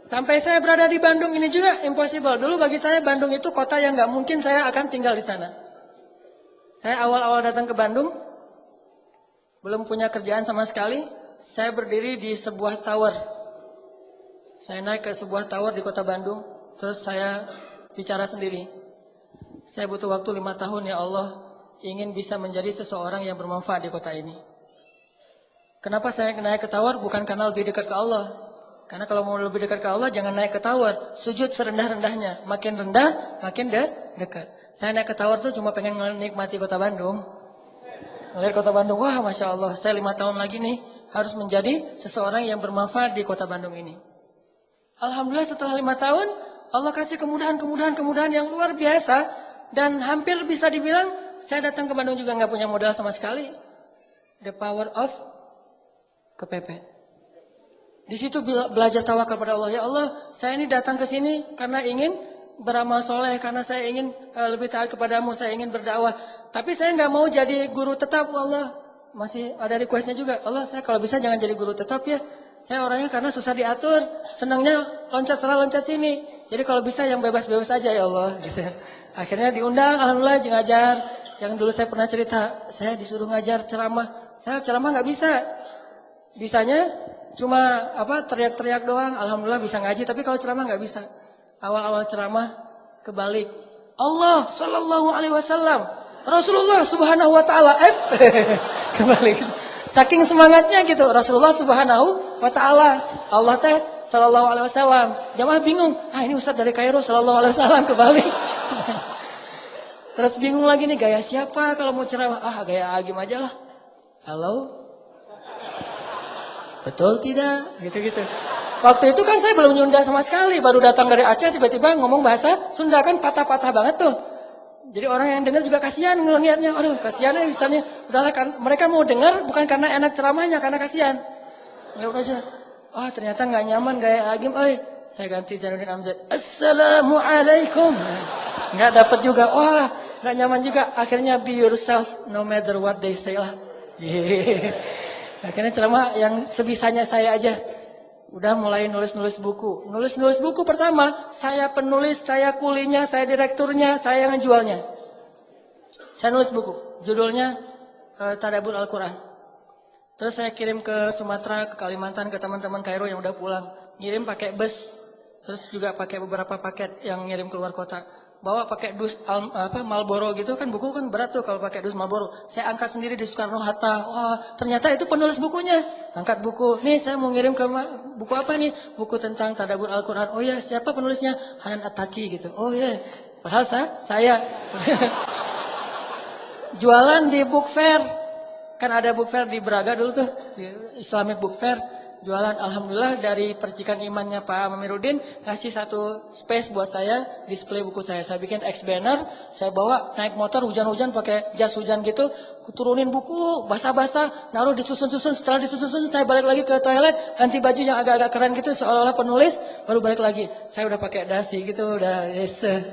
Sampai saya berada di Bandung ini juga impossible. Dulu bagi saya Bandung itu kota yang nggak mungkin saya akan tinggal di sana. Saya awal-awal datang ke Bandung, belum punya kerjaan sama sekali. Saya berdiri di sebuah tower. Saya naik ke sebuah tower di kota Bandung, terus saya bicara sendiri. Saya butuh waktu 5 tahun ya Allah, ingin bisa menjadi seseorang yang bermanfaat di kota ini. Kenapa saya naik ke tower? Bukan karena lebih dekat ke Allah. Karena kalau mau lebih dekat ke Allah, jangan naik ke tower. Sujud serendah-rendahnya. Makin rendah, makin dekat. Saya naik ke tower tuh cuma pengen menikmati kota Bandung. Melihat kota Bandung, wah Masya Allah, saya 5 tahun lagi nih harus menjadi seseorang yang bermanfaat di kota Bandung ini. Alhamdulillah setelah 5 tahun, Allah kasih kemudahan-kemudahan yang luar biasa. Dan hampir bisa dibilang, saya datang ke Bandung juga nggak punya modal sama sekali. The power of kepepet. Di situ belajar tawakal pada Allah. Ya Allah, saya ini datang ke sini karena ingin beramal soleh, karena saya ingin lebih taat kepadamu, saya ingin berdakwah. Tapi saya nggak mau jadi guru tetap, Allah. Masih ada requestnya juga. Allah, saya kalau bisa jangan jadi guru tetap ya. Saya orangnya karena susah diatur, senangnya loncat sana loncat sini. Jadi kalau bisa yang bebas-bebas aja ya Allah. Gitu. Akhirnya diundang, alhamdulillah ngajar. Yang dulu saya pernah cerita, saya disuruh ngajar ceramah. Saya ceramah nggak bisa. Bisanya cuma teriak-teriak doang. Alhamdulillah bisa ngaji, tapi kalau ceramah nggak bisa. Awal-awal ceramah kebalik. Allah Sallallahu Alaihi Wasallam, Rasulullah Subhanahu Wa Taala. Kebalik. Saking semangatnya gitu, Rasulullah Subhanahu Wa Taala, Allah teh Sallallahu Alaihi Wasallam. Jamaah bingung, ini Ustaz dari Kairo Sallallahu Alaihi Wasallam kebalik. Terus bingung lagi nih gaya siapa kalau mau ceramah? Gaya Agim aja lah. Halo? Betul tidak? Gitu-gitu. Waktu itu kan saya belum Sunda sama sekali, baru datang dari Aceh tiba-tiba ngomong bahasa Sunda kan patah-patah banget tuh. Jadi orang yang dengar juga kasihan ngelihatnya, aduh kasihan ya misalnya, udahlah kan mereka mau dengar bukan karena enak ceramahnya, karena kasihan. Ya udah aja. Oh ternyata nggak nyaman gaya Agim, saya ganti Zainuddin Amjad. Assalamualaikum. Nggak dapat juga, wah nggak nyaman juga. Akhirnya be yourself no matter what they say lah. Akhirnya ceramah yang sebisanya saya aja. Udah mulai nulis-nulis buku. Nulis-nulis buku pertama, saya penulis, saya kulinya, saya direkturnya, saya ngejualnya. Saya nulis buku, judulnya Tadabbur Al-Quran. Terus saya kirim ke Sumatera, ke Kalimantan, ke teman-teman Kairo yang udah pulang. Ngirim pakai bus, terus juga pakai beberapa paket yang ngirim keluar kota. Bawa pakai dus Marlboro gitu kan, buku kan berat tuh kalau pakai dus Marlboro. Saya angkat sendiri di Soekarno-Hatta. Wah, ternyata itu penulis bukunya. Angkat buku. Nih saya mau ngirim ke buku apa nih? Buku tentang Tadabbur Al-Quran. Oh ya, siapa penulisnya? Hanan At-Taki gitu. Oh ya. Padahal saya jualan di book fair. Kan ada book fair di Braga dulu tuh, Islamic book fair. Jualan, alhamdulillah dari percikan imannya Pak Amiruddin kasih satu space buat saya display buku saya. Saya bikin X banner, saya bawa naik motor hujan-hujan pakai jas hujan gitu, turunin buku basah-basah, naruh disusun-susun. Setelah disusun-susun saya balik lagi ke toilet, ganti baju yang agak-agak keren gitu seolah-olah penulis, baru balik lagi. Saya udah pakai dasi gitu, udah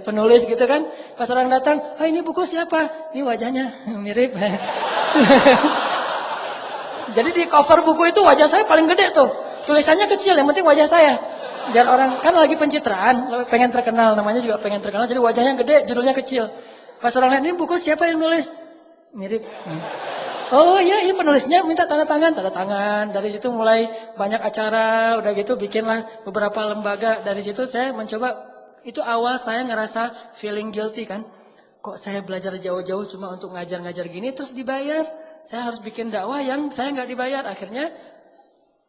penulis gitu kan. Pas orang datang, ini buku siapa? Ini wajahnya mirip. Jadi di cover buku itu wajah saya paling gede tuh. Tulisannya kecil, yang penting wajah saya. Biar orang, kan lagi pencitraan, pengen terkenal, namanya juga pengen terkenal. Jadi wajahnya gede, judulnya kecil. Pas orang lihat, ini buku siapa yang nulis? Mirip. Oh iya, ini penulisnya minta tanda tangan. Tanda tangan. Dari situ mulai banyak acara, udah gitu bikinlah beberapa lembaga. Dari situ saya mencoba, itu awal saya ngerasa feeling guilty kan. Kok saya belajar jauh-jauh cuma untuk ngajar-ngajar gini terus dibayar? Saya harus bikin dakwah yang saya nggak dibayar. Akhirnya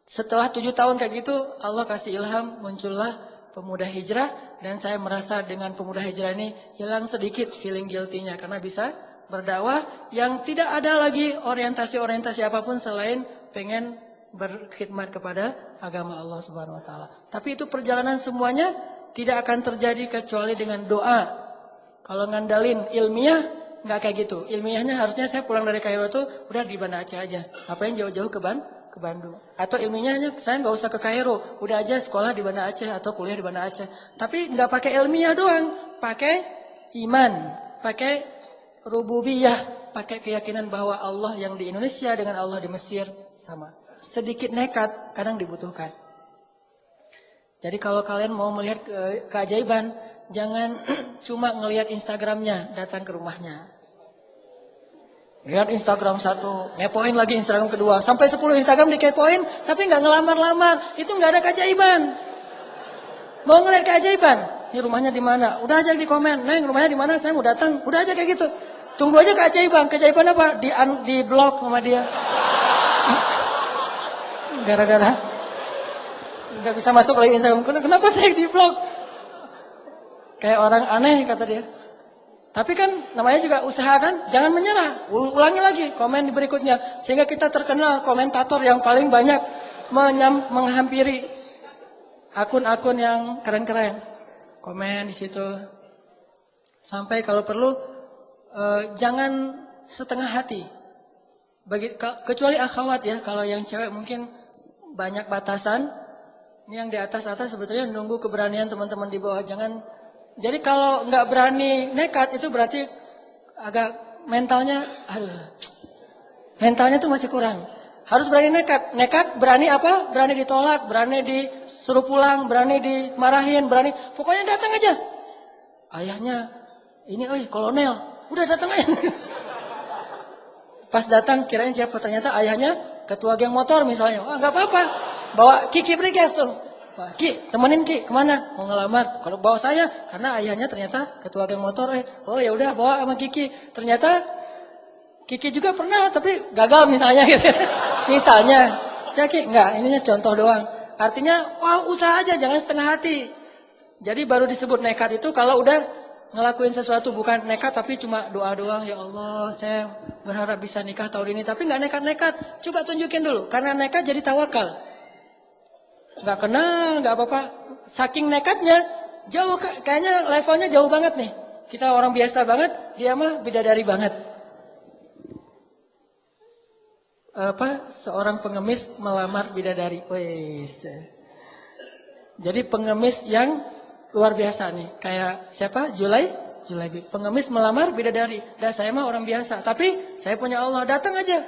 setelah 7 tahun kayak gitu, Allah kasih ilham, muncullah pemuda hijrah. Dan saya merasa dengan pemuda hijrah ini hilang sedikit feeling guilty-nya. Karena bisa berdakwah yang tidak ada lagi orientasi-orientasi apapun selain pengen berkhidmat kepada agama Allah Subhanahu Wa Taala. Tapi itu perjalanan semuanya tidak akan terjadi kecuali dengan doa. Kalau ngandalin ilmiah, nggak kayak gitu. Ilmiahnya harusnya saya pulang dari Kairo tuh udah di Banda Aceh aja. Ngapain jauh-jauh ke Bandung. Atau ilmiahnya saya nggak usah ke Kairo. Udah aja sekolah di Banda Aceh atau kuliah di Banda Aceh. Tapi nggak pakai ilmiah doang. Pakai iman. Pakai rububiyah. Pakai keyakinan bahwa Allah yang di Indonesia dengan Allah di Mesir sama. Sedikit nekat kadang dibutuhkan. Jadi kalau kalian mau melihat keajaiban, jangan cuma ngelihat Instagramnya, datang ke rumahnya. Lihat Instagram 1, ngepoin lagi Instagram kedua. Sampai 10 Instagram dikepoin, tapi nggak ngelamar-lamar. Itu nggak ada keajaiban. Mau ngelihat keajaiban? Ini rumahnya di mana? Udah aja di komen. Neng, rumahnya di mana? Saya mau datang. Udah aja kayak gitu. Tunggu aja keajaiban. Keajaiban apa? Di blog sama dia. Gara-gara nggak bisa masuk lagi Instagram. Kenapa saya di blog? Kayak orang aneh kata dia. Tapi kan namanya juga usaha kan. Jangan menyerah. Ulangi lagi komen berikutnya. Sehingga kita terkenal komentator yang paling banyak menghampiri akun-akun yang keren-keren. Komen di situ. Sampai kalau perlu jangan setengah hati. Kecuali akhwat ya. Kalau yang cewek mungkin banyak batasan. Ini yang di atas-atas sebetulnya nunggu keberanian teman-teman di bawah. Jangan. Jadi kalau nggak berani nekat itu berarti agak mentalnya tuh masih kurang. Harus berani nekat. Nekat berani apa? Berani ditolak, berani disuruh pulang, berani dimarahin, berani. Pokoknya datang aja. Ayahnya ini kolonel. Udah datang aja. Pas datang kirain siapa? Ternyata ayahnya ketua geng motor misalnya. Wah nggak apa-apa. Bawa Kiki Briges tuh. Wah, Ki, temenin Ki, kemana? Mau ngelamar. Kalau bawa saya, karena ayahnya ternyata ketua geng motor. Oh ya udah bawa sama Kiki. Ternyata Kiki juga pernah, tapi gagal misalnya gitu. Misalnya, ya Ki, enggak, ininya contoh doang. Artinya, wah usaha aja, jangan setengah hati. Jadi baru disebut nekat itu kalau udah ngelakuin sesuatu, bukan nekat tapi cuma doa doang. Ya Allah, saya berharap bisa nikah tahun ini, tapi nggak nekat-nekat. Coba tunjukin dulu, karena nekat jadi tawakal. nggak kenal, nggak apa-apa. Saking nekatnya, jauh kayaknya levelnya jauh banget nih. Kita orang biasa banget, dia mah bidadari banget. Seorang pengemis melamar bidadari. Wes. Jadi pengemis yang luar biasa nih. Kayak siapa? Julaibi. Pengemis melamar bidadari. Dah saya mah orang biasa, tapi saya punya Allah. Datang aja.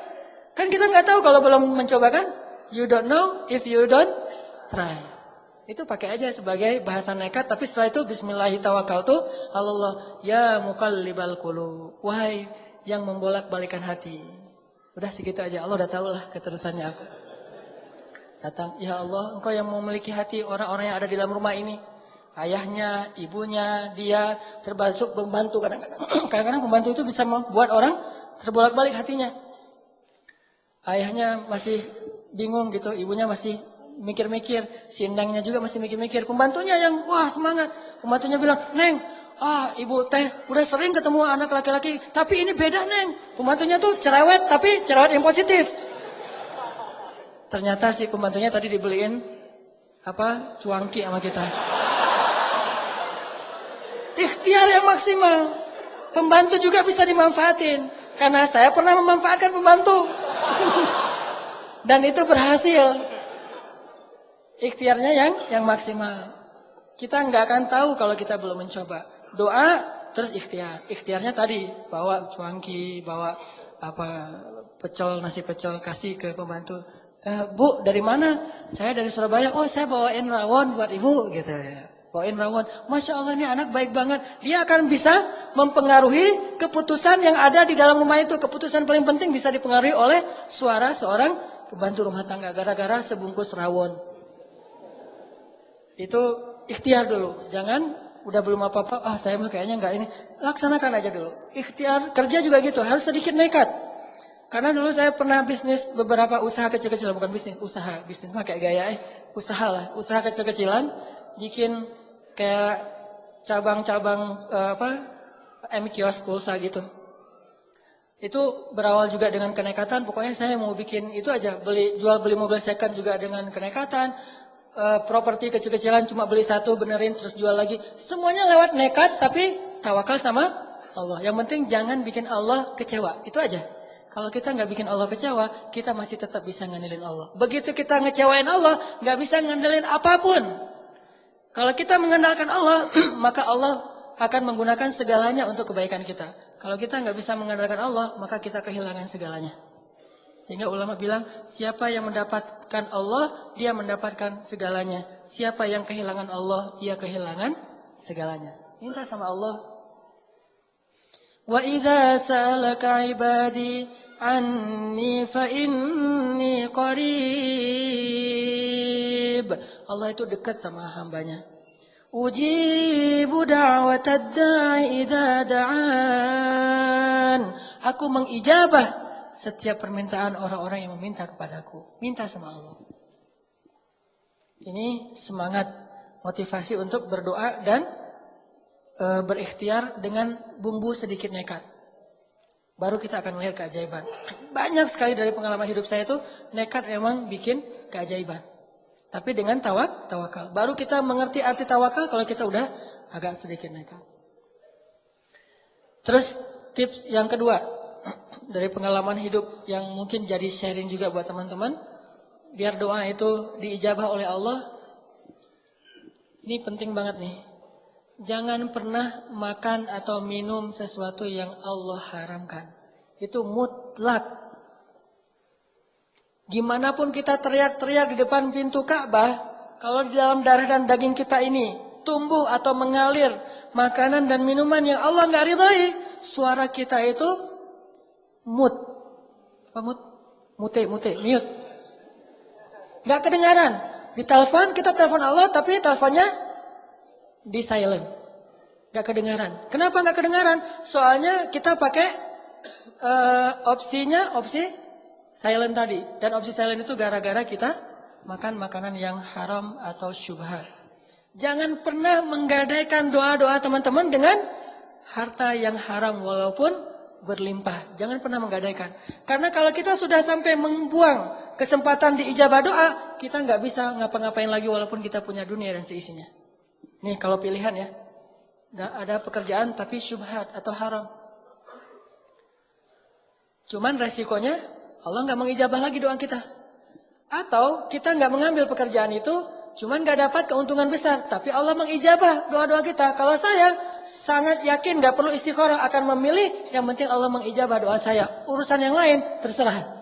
Kan kita nggak tahu kalau belum mencoba kan? You don't know if you don't try. Itu pakai aja sebagai bahasa nekat, tapi setelah itu bismillahirrahmanirrahim. Allah ya muqallibal qulub. Wahai yang membolak-balikan hati. Udah segitu aja. Allah udah tahu lah keterusannya apa. Datang, ya Allah, Engkau yang memiliki hati orang-orang yang ada di dalam rumah ini. Ayahnya, ibunya, dia termasuk pembantu. Kadang-kadang pembantu itu bisa membuat orang terbolak-balik hatinya. Ayahnya masih bingung gitu, ibunya masih mikir-mikir, si Nengnya juga masih mikir-mikir. Pembantunya yang wah semangat. Pembantunya bilang, Neng, ibu teh udah sering ketemu anak laki-laki, tapi ini beda Neng. Pembantunya tuh cerewet, tapi cerewet yang positif. Ternyata si pembantunya tadi dibeliin cuangki sama kita. Ikhtiar yang maksimal. Pembantu juga bisa dimanfaatin. Karena saya pernah memanfaatkan pembantu. Dan itu berhasil. Ikhtiarnya yang maksimal. Kita nggak akan tahu kalau kita belum mencoba. Doa terus ikhtiar. Ikhtiarnya tadi bawa cuangki, bawa nasi pecel kasih ke pembantu. Bu, dari mana? Saya dari Surabaya. Oh, saya bawain rawon buat ibu gitu ya. Bawain rawon. Masya Allah, ini anak baik banget. Dia akan bisa mempengaruhi keputusan yang ada di dalam rumah itu. Keputusan paling penting bisa dipengaruhi oleh suara seorang pembantu rumah tangga. Gara-gara sebungkus rawon. Itu ikhtiar dulu. Jangan udah belum apa-apa. Saya mah kayaknya enggak ini. Laksanakan aja dulu. Ikhtiar kerja juga gitu. Harus sedikit nekat. Karena dulu saya pernah bisnis beberapa usaha kecil-kecilan. Bukan bisnis, usaha. Bisnis mah kayak gaya usaha lah. Usaha kecil-kecilan. Bikin kayak cabang-cabang kios pulsa gitu. Itu berawal juga dengan kenekatan. Pokoknya saya mau bikin itu aja. Jual beli mobil second juga dengan kenekatan. Properti kecil-kecilan cuma beli satu, benerin terus jual lagi. Semuanya lewat nekat tapi tawakal sama Allah. Yang penting jangan bikin Allah kecewa. Itu aja. Kalau kita nggak bikin Allah kecewa, kita masih tetap bisa ngandelin Allah. Begitu kita ngecewain Allah, nggak bisa ngandelin apapun. Kalau kita mengandalkan Allah, maka Allah akan menggunakan segalanya untuk kebaikan kita. Kalau kita nggak bisa mengandalkan Allah, maka kita kehilangan segalanya. Sehingga ulama bilang, siapa yang mendapatkan Allah, dia mendapatkan segalanya. Siapa yang kehilangan Allah, dia kehilangan segalanya. Minta sama Allah. Wa idza sa'alaka 'ibadi 'anni fa inni qarib. Allah itu dekat sama hambanya. Ujibu da'watad da'i idza da'an. Aku mengijabah setiap permintaan orang-orang yang meminta kepadaku. Minta sama Allah. Ini semangat motivasi untuk berdoa dan berikhtiar dengan bumbu sedikit nekat. Baru kita akan melihat keajaiban. Banyak sekali dari pengalaman hidup saya itu nekat memang bikin keajaiban. Tapi dengan tawakal. Baru kita mengerti arti tawakal kalau kita udah agak sedikit nekat. Terus tips yang kedua dari pengalaman hidup yang mungkin jadi sharing juga buat teman-teman. Biar doa itu diijabah oleh Allah. Ini penting banget nih. Jangan pernah makan atau minum sesuatu yang Allah haramkan. Itu mutlak. Gimana pun kita teriak-teriak di depan pintu Ka'bah, kalau di dalam darah dan daging kita ini tumbuh atau mengalir makanan dan minuman yang Allah nggak ridhai, suara kita itu mute. Mute. Nggak kedengaran. Di telepon kita telepon Allah, tapi teleponnya di silent. Gak kedengaran. Kenapa gak kedengaran? Soalnya kita pakai opsi silent tadi. Dan opsi silent itu gara-gara kita makan makanan yang haram atau syubhat. Jangan pernah menggadaikan doa-doa teman-teman dengan harta yang haram. Walaupun berlimpah. Jangan pernah menggadaikan. Karena kalau kita sudah sampai membuang kesempatan diijabah doa, kita nggak bisa ngapa-ngapain lagi walaupun kita punya dunia dan seisinya. Nih kalau pilihan ya. Ada pekerjaan tapi syubhat atau haram. Cuman resikonya Allah nggak mengijabah lagi doa kita. Atau kita nggak mengambil pekerjaan itu, cuman nggak dapat keuntungan besar, tapi Allah mengijabah doa-doa kita. Kalau saya sangat yakin nggak perlu istikharah akan memilih, yang penting Allah mengijabah doa saya. Urusan yang lain terserah.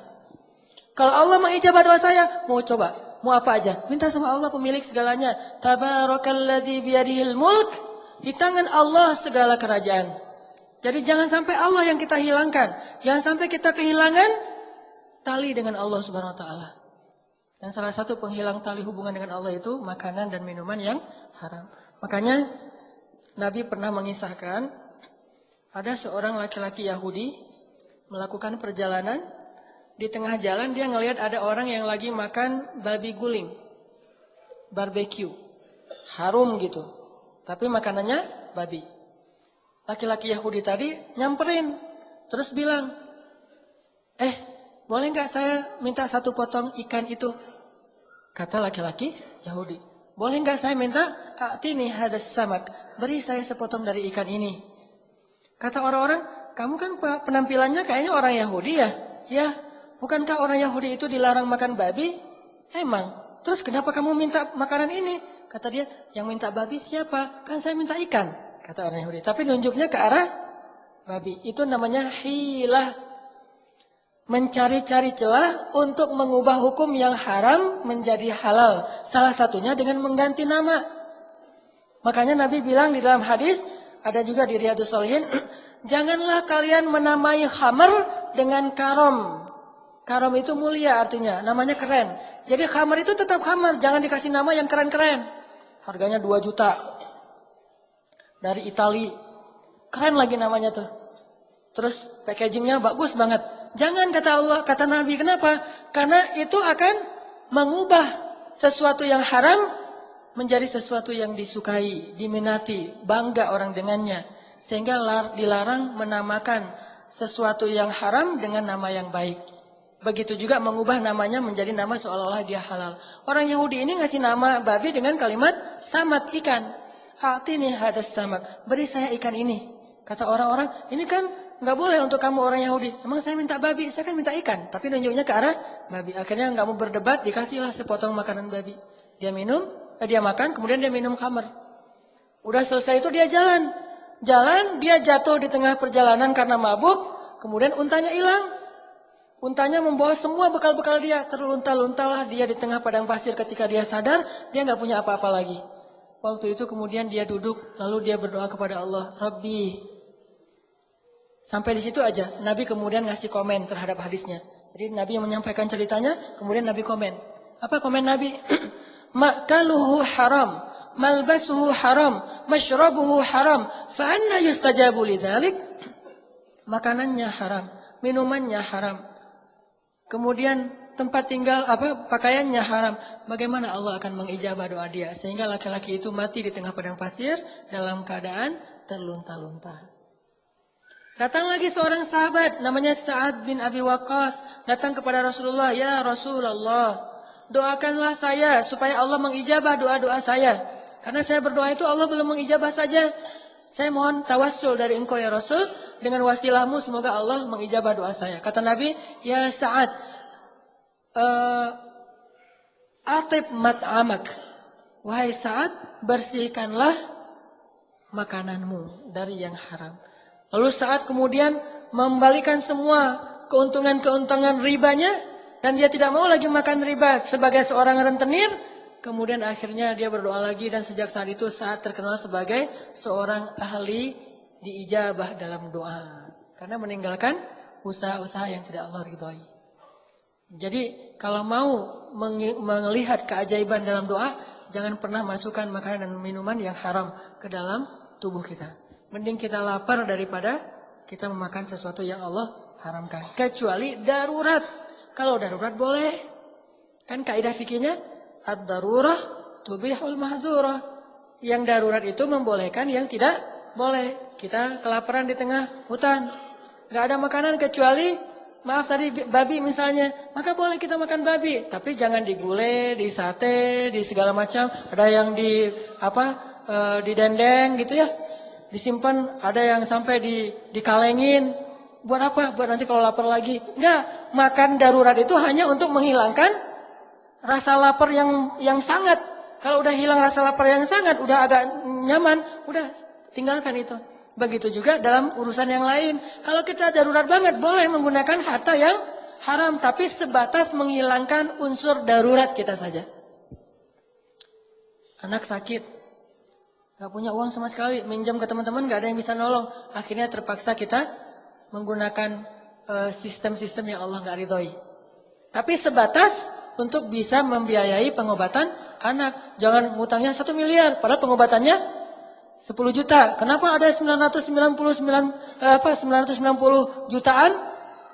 Kalau Allah mengijabah doa saya, mau coba, mau apa aja, minta sama Allah pemilik segalanya. Tabarakalladzi biyadihil mulk. Di tangan Allah segala kerajaan. Jadi jangan sampai Allah yang kita hilangkan. Jangan sampai kita kehilangan tali dengan Allah Subhanahu wa taala. Dan salah satu penghilang tali hubungan dengan Allah itu makanan dan minuman yang haram. Makanya Nabi pernah mengisahkan ada seorang laki-laki Yahudi melakukan perjalanan, di tengah jalan dia ngelihat ada orang yang lagi makan babi guling, barbecue, harum gitu. Tapi makanannya babi. Laki-laki Yahudi tadi nyamperin. Terus bilang, boleh nggak saya minta 1 potong ikan itu? Kata laki-laki Yahudi. Boleh nggak saya minta, a'tini hadas samak. Beri saya sepotong dari ikan ini. Kata orang-orang, kamu kan penampilannya kayaknya orang Yahudi ya? Ya, bukankah orang Yahudi itu dilarang makan babi? Emang. Terus kenapa kamu minta makanan ini? Kata dia, yang minta babi siapa? Kan saya minta ikan, kata orang Yahudi. Tapi nunjuknya ke arah babi. Itu namanya hilah. Mencari-cari celah untuk mengubah hukum yang haram menjadi halal. Salah satunya dengan mengganti nama. Makanya Nabi bilang di dalam hadis, ada juga di Riyadhus Shalihin, janganlah kalian menamai khamr dengan karom. Karom itu mulia artinya, namanya keren. Jadi khamr itu tetap khamr, jangan dikasih nama yang keren-keren. Harganya 2 juta. Dari Itali. Keren lagi namanya tuh. Terus packagingnya bagus banget. Jangan kata Allah, kata Nabi, kenapa? Karena itu akan mengubah sesuatu yang haram menjadi sesuatu yang disukai, diminati, bangga orang dengannya. Sehingga dilarang menamakan sesuatu yang haram dengan nama yang baik. Begitu juga mengubah namanya menjadi nama seolah-olah dia halal. Orang Yahudi ini ngasih nama babi dengan kalimat samak, ikan. A'tini hadas samak. Beri saya ikan ini. Kata orang-orang, ini kan nggak boleh untuk kamu orang Yahudi. Emang saya minta babi, saya kan minta ikan. Tapi nunjuknya ke arah babi. Akhirnya nggak mau berdebat, dikasihlah sepotong makanan babi. Dia makan, kemudian dia minum khamr. Udah selesai itu dia jalan. Dia jatuh di tengah perjalanan karena mabuk. Kemudian untanya hilang. Untanya membawa semua bekal-bekal dia. Terlunta-luntalah dia di tengah padang pasir. Ketika dia sadar, dia nggak punya apa-apa lagi. Waktu itu kemudian dia duduk, lalu dia berdoa kepada Allah, Rabbi. Sampai di situ aja. Nabi kemudian ngasih komen terhadap hadisnya. Jadi Nabi yang menyampaikan ceritanya, kemudian Nabi komen. Apa komen Nabi? Ma'kaluhu haram, malbasuhu haram, mashrabuhu haram, fa'anna yustajabu lidzalik? Makanannya haram, minumannya haram. Kemudian tempat tinggal pakaiannya haram. Bagaimana Allah akan mengijabah doa dia? Sehingga laki-laki itu mati di tengah padang pasir dalam keadaan terlunta-lunta. Datang lagi seorang sahabat namanya Sa'ad bin Abi Waqqas, datang kepada Rasulullah, "Ya Rasulullah, doakanlah saya supaya Allah mengijabah doa-doa saya. Karena saya berdoa itu Allah belum mengijabah saja. Saya mohon tawassul dari engkau ya Rasul, dengan wasilahmu semoga Allah mengijabah doa saya." Kata Nabi, "Ya Sa'ad, atib mat'amak." Wahai Sa'ad, bersihkanlah makananmu dari yang haram. Lalu Sa'ad kemudian membalikan semua keuntungan-keuntungan ribanya, dan dia tidak mau lagi makan riba sebagai seorang rentenir. Kemudian akhirnya dia berdoa lagi, dan sejak saat itu Sa'ad terkenal sebagai seorang ahli diijabah dalam doa. Karena meninggalkan usaha-usaha yang tidak Allah ridhoi. Jadi kalau mau melihat keajaiban dalam doa, jangan pernah masukkan makanan dan minuman yang haram ke dalam tubuh kita. Mending kita lapar daripada kita memakan sesuatu yang Allah haramkan. Kecuali darurat. Kalau darurat boleh. Kan kaidah fikihnya, ad-darurah tubihul mahzurah. Yang darurat itu membolehkan yang tidak boleh. Kita kelaparan di tengah hutan. Nggak ada makanan kecuali, maaf tadi babi misalnya, maka boleh kita makan babi. Tapi jangan digulai, di sate, di segala macam. Ada yang di di dendeng gitu ya. Disimpan, ada yang sampai dikalengin. Buat apa? Buat nanti kalau lapar lagi. Enggak, makan darurat itu hanya untuk menghilangkan rasa lapar yang sangat. Kalau udah hilang rasa lapar yang sangat, udah agak nyaman, udah tinggalkan itu. Begitu juga dalam urusan yang lain. Kalau kita darurat banget, boleh menggunakan harta yang haram. Tapi sebatas menghilangkan unsur darurat kita saja. Anak sakit, gak punya uang sama sekali, minjam ke teman-teman gak ada yang bisa nolong. Akhirnya terpaksa kita menggunakan sistem-sistem yang Allah gak ridhoi. Tapi sebatas untuk bisa membiayai pengobatan anak. Jangan ngutangnya 1 miliar, padahal pengobatannya 10 juta. Kenapa ada 990 jutaan?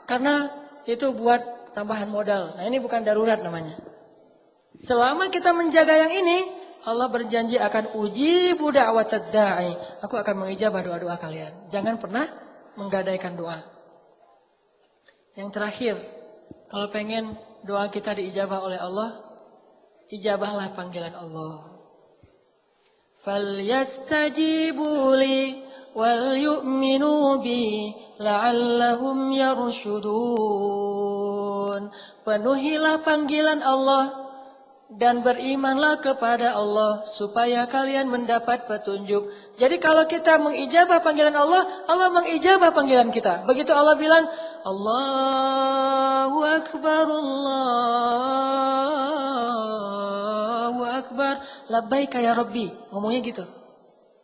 Karena itu buat tambahan modal. Nah, ini bukan darurat namanya. Selama kita menjaga yang ini, Allah berjanji akan uji da'watad da'i. Aku akan mengijabah doa-doa kalian. Jangan pernah menggadaikan doa. Yang terakhir, kalau pengen doa kita diijabah oleh Allah, ijabahlah panggilan Allah. فَلْيَسْتَجِيبُوا لِي وَلْيُؤْمِنُوا بِي لَعَلَّهُمْ يَرْشُدُونَ. Penuhilah panggilan Allah dan berimanlah kepada Allah supaya kalian mendapat petunjuk. Jadi kalau kita mengijabah panggilan Allah, Allah mengijabah panggilan kita. Begitu Allah bilang, Allahu Akbar, Allahu Akbar, labbaika ya Rabbi. Ngomongnya gitu.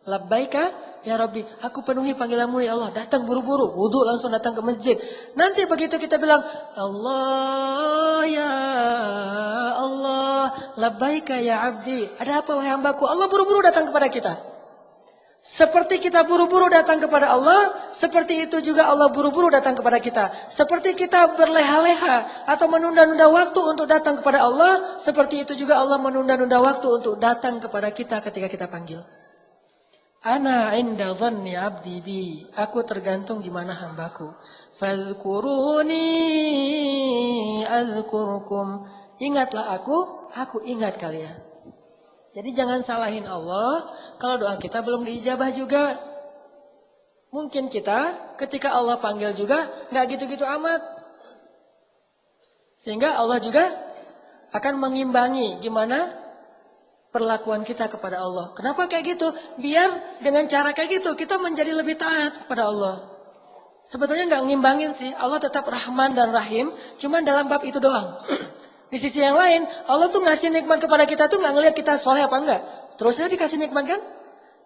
Labbaika ya Rabbi, aku penuhi panggilanmu ya Allah. Datang buru-buru, wudu langsung datang ke masjid. Nanti begitu kita bilang, Allah ya Allah, labbaika ya abdi. Ada apa wahai hambaku? Allah buru-buru datang kepada kita. Seperti kita buru-buru datang kepada Allah, seperti itu juga Allah buru-buru datang kepada kita. Seperti kita berleha-leha atau menunda-nunda waktu untuk datang kepada Allah, seperti itu juga Allah menunda-nunda waktu untuk datang kepada kita ketika kita panggil. Ana inda dhanni abdi bi. Aku tergantung di mana hambaku. Fadhkuruni azkurkum. Ingatlah aku ingat kalian. Jadi jangan salahin Allah kalau doa kita belum diijabah juga. Mungkin kita ketika Allah panggil juga nggak gitu-gitu amat. Sehingga Allah juga akan mengimbangi gimana perlakuan kita kepada Allah. Kenapa kayak gitu? Biar dengan cara kayak gitu kita menjadi lebih taat kepada Allah. Sebetulnya nggak ngimbangin sih. Allah tetap Rahman dan Rahim, cuman dalam bab itu doang. Di sisi yang lain, Allah tuh ngasih nikmat kepada kita tuh nggak ngelihat kita soleh apa enggak. Terusnya dikasih nikmat kan?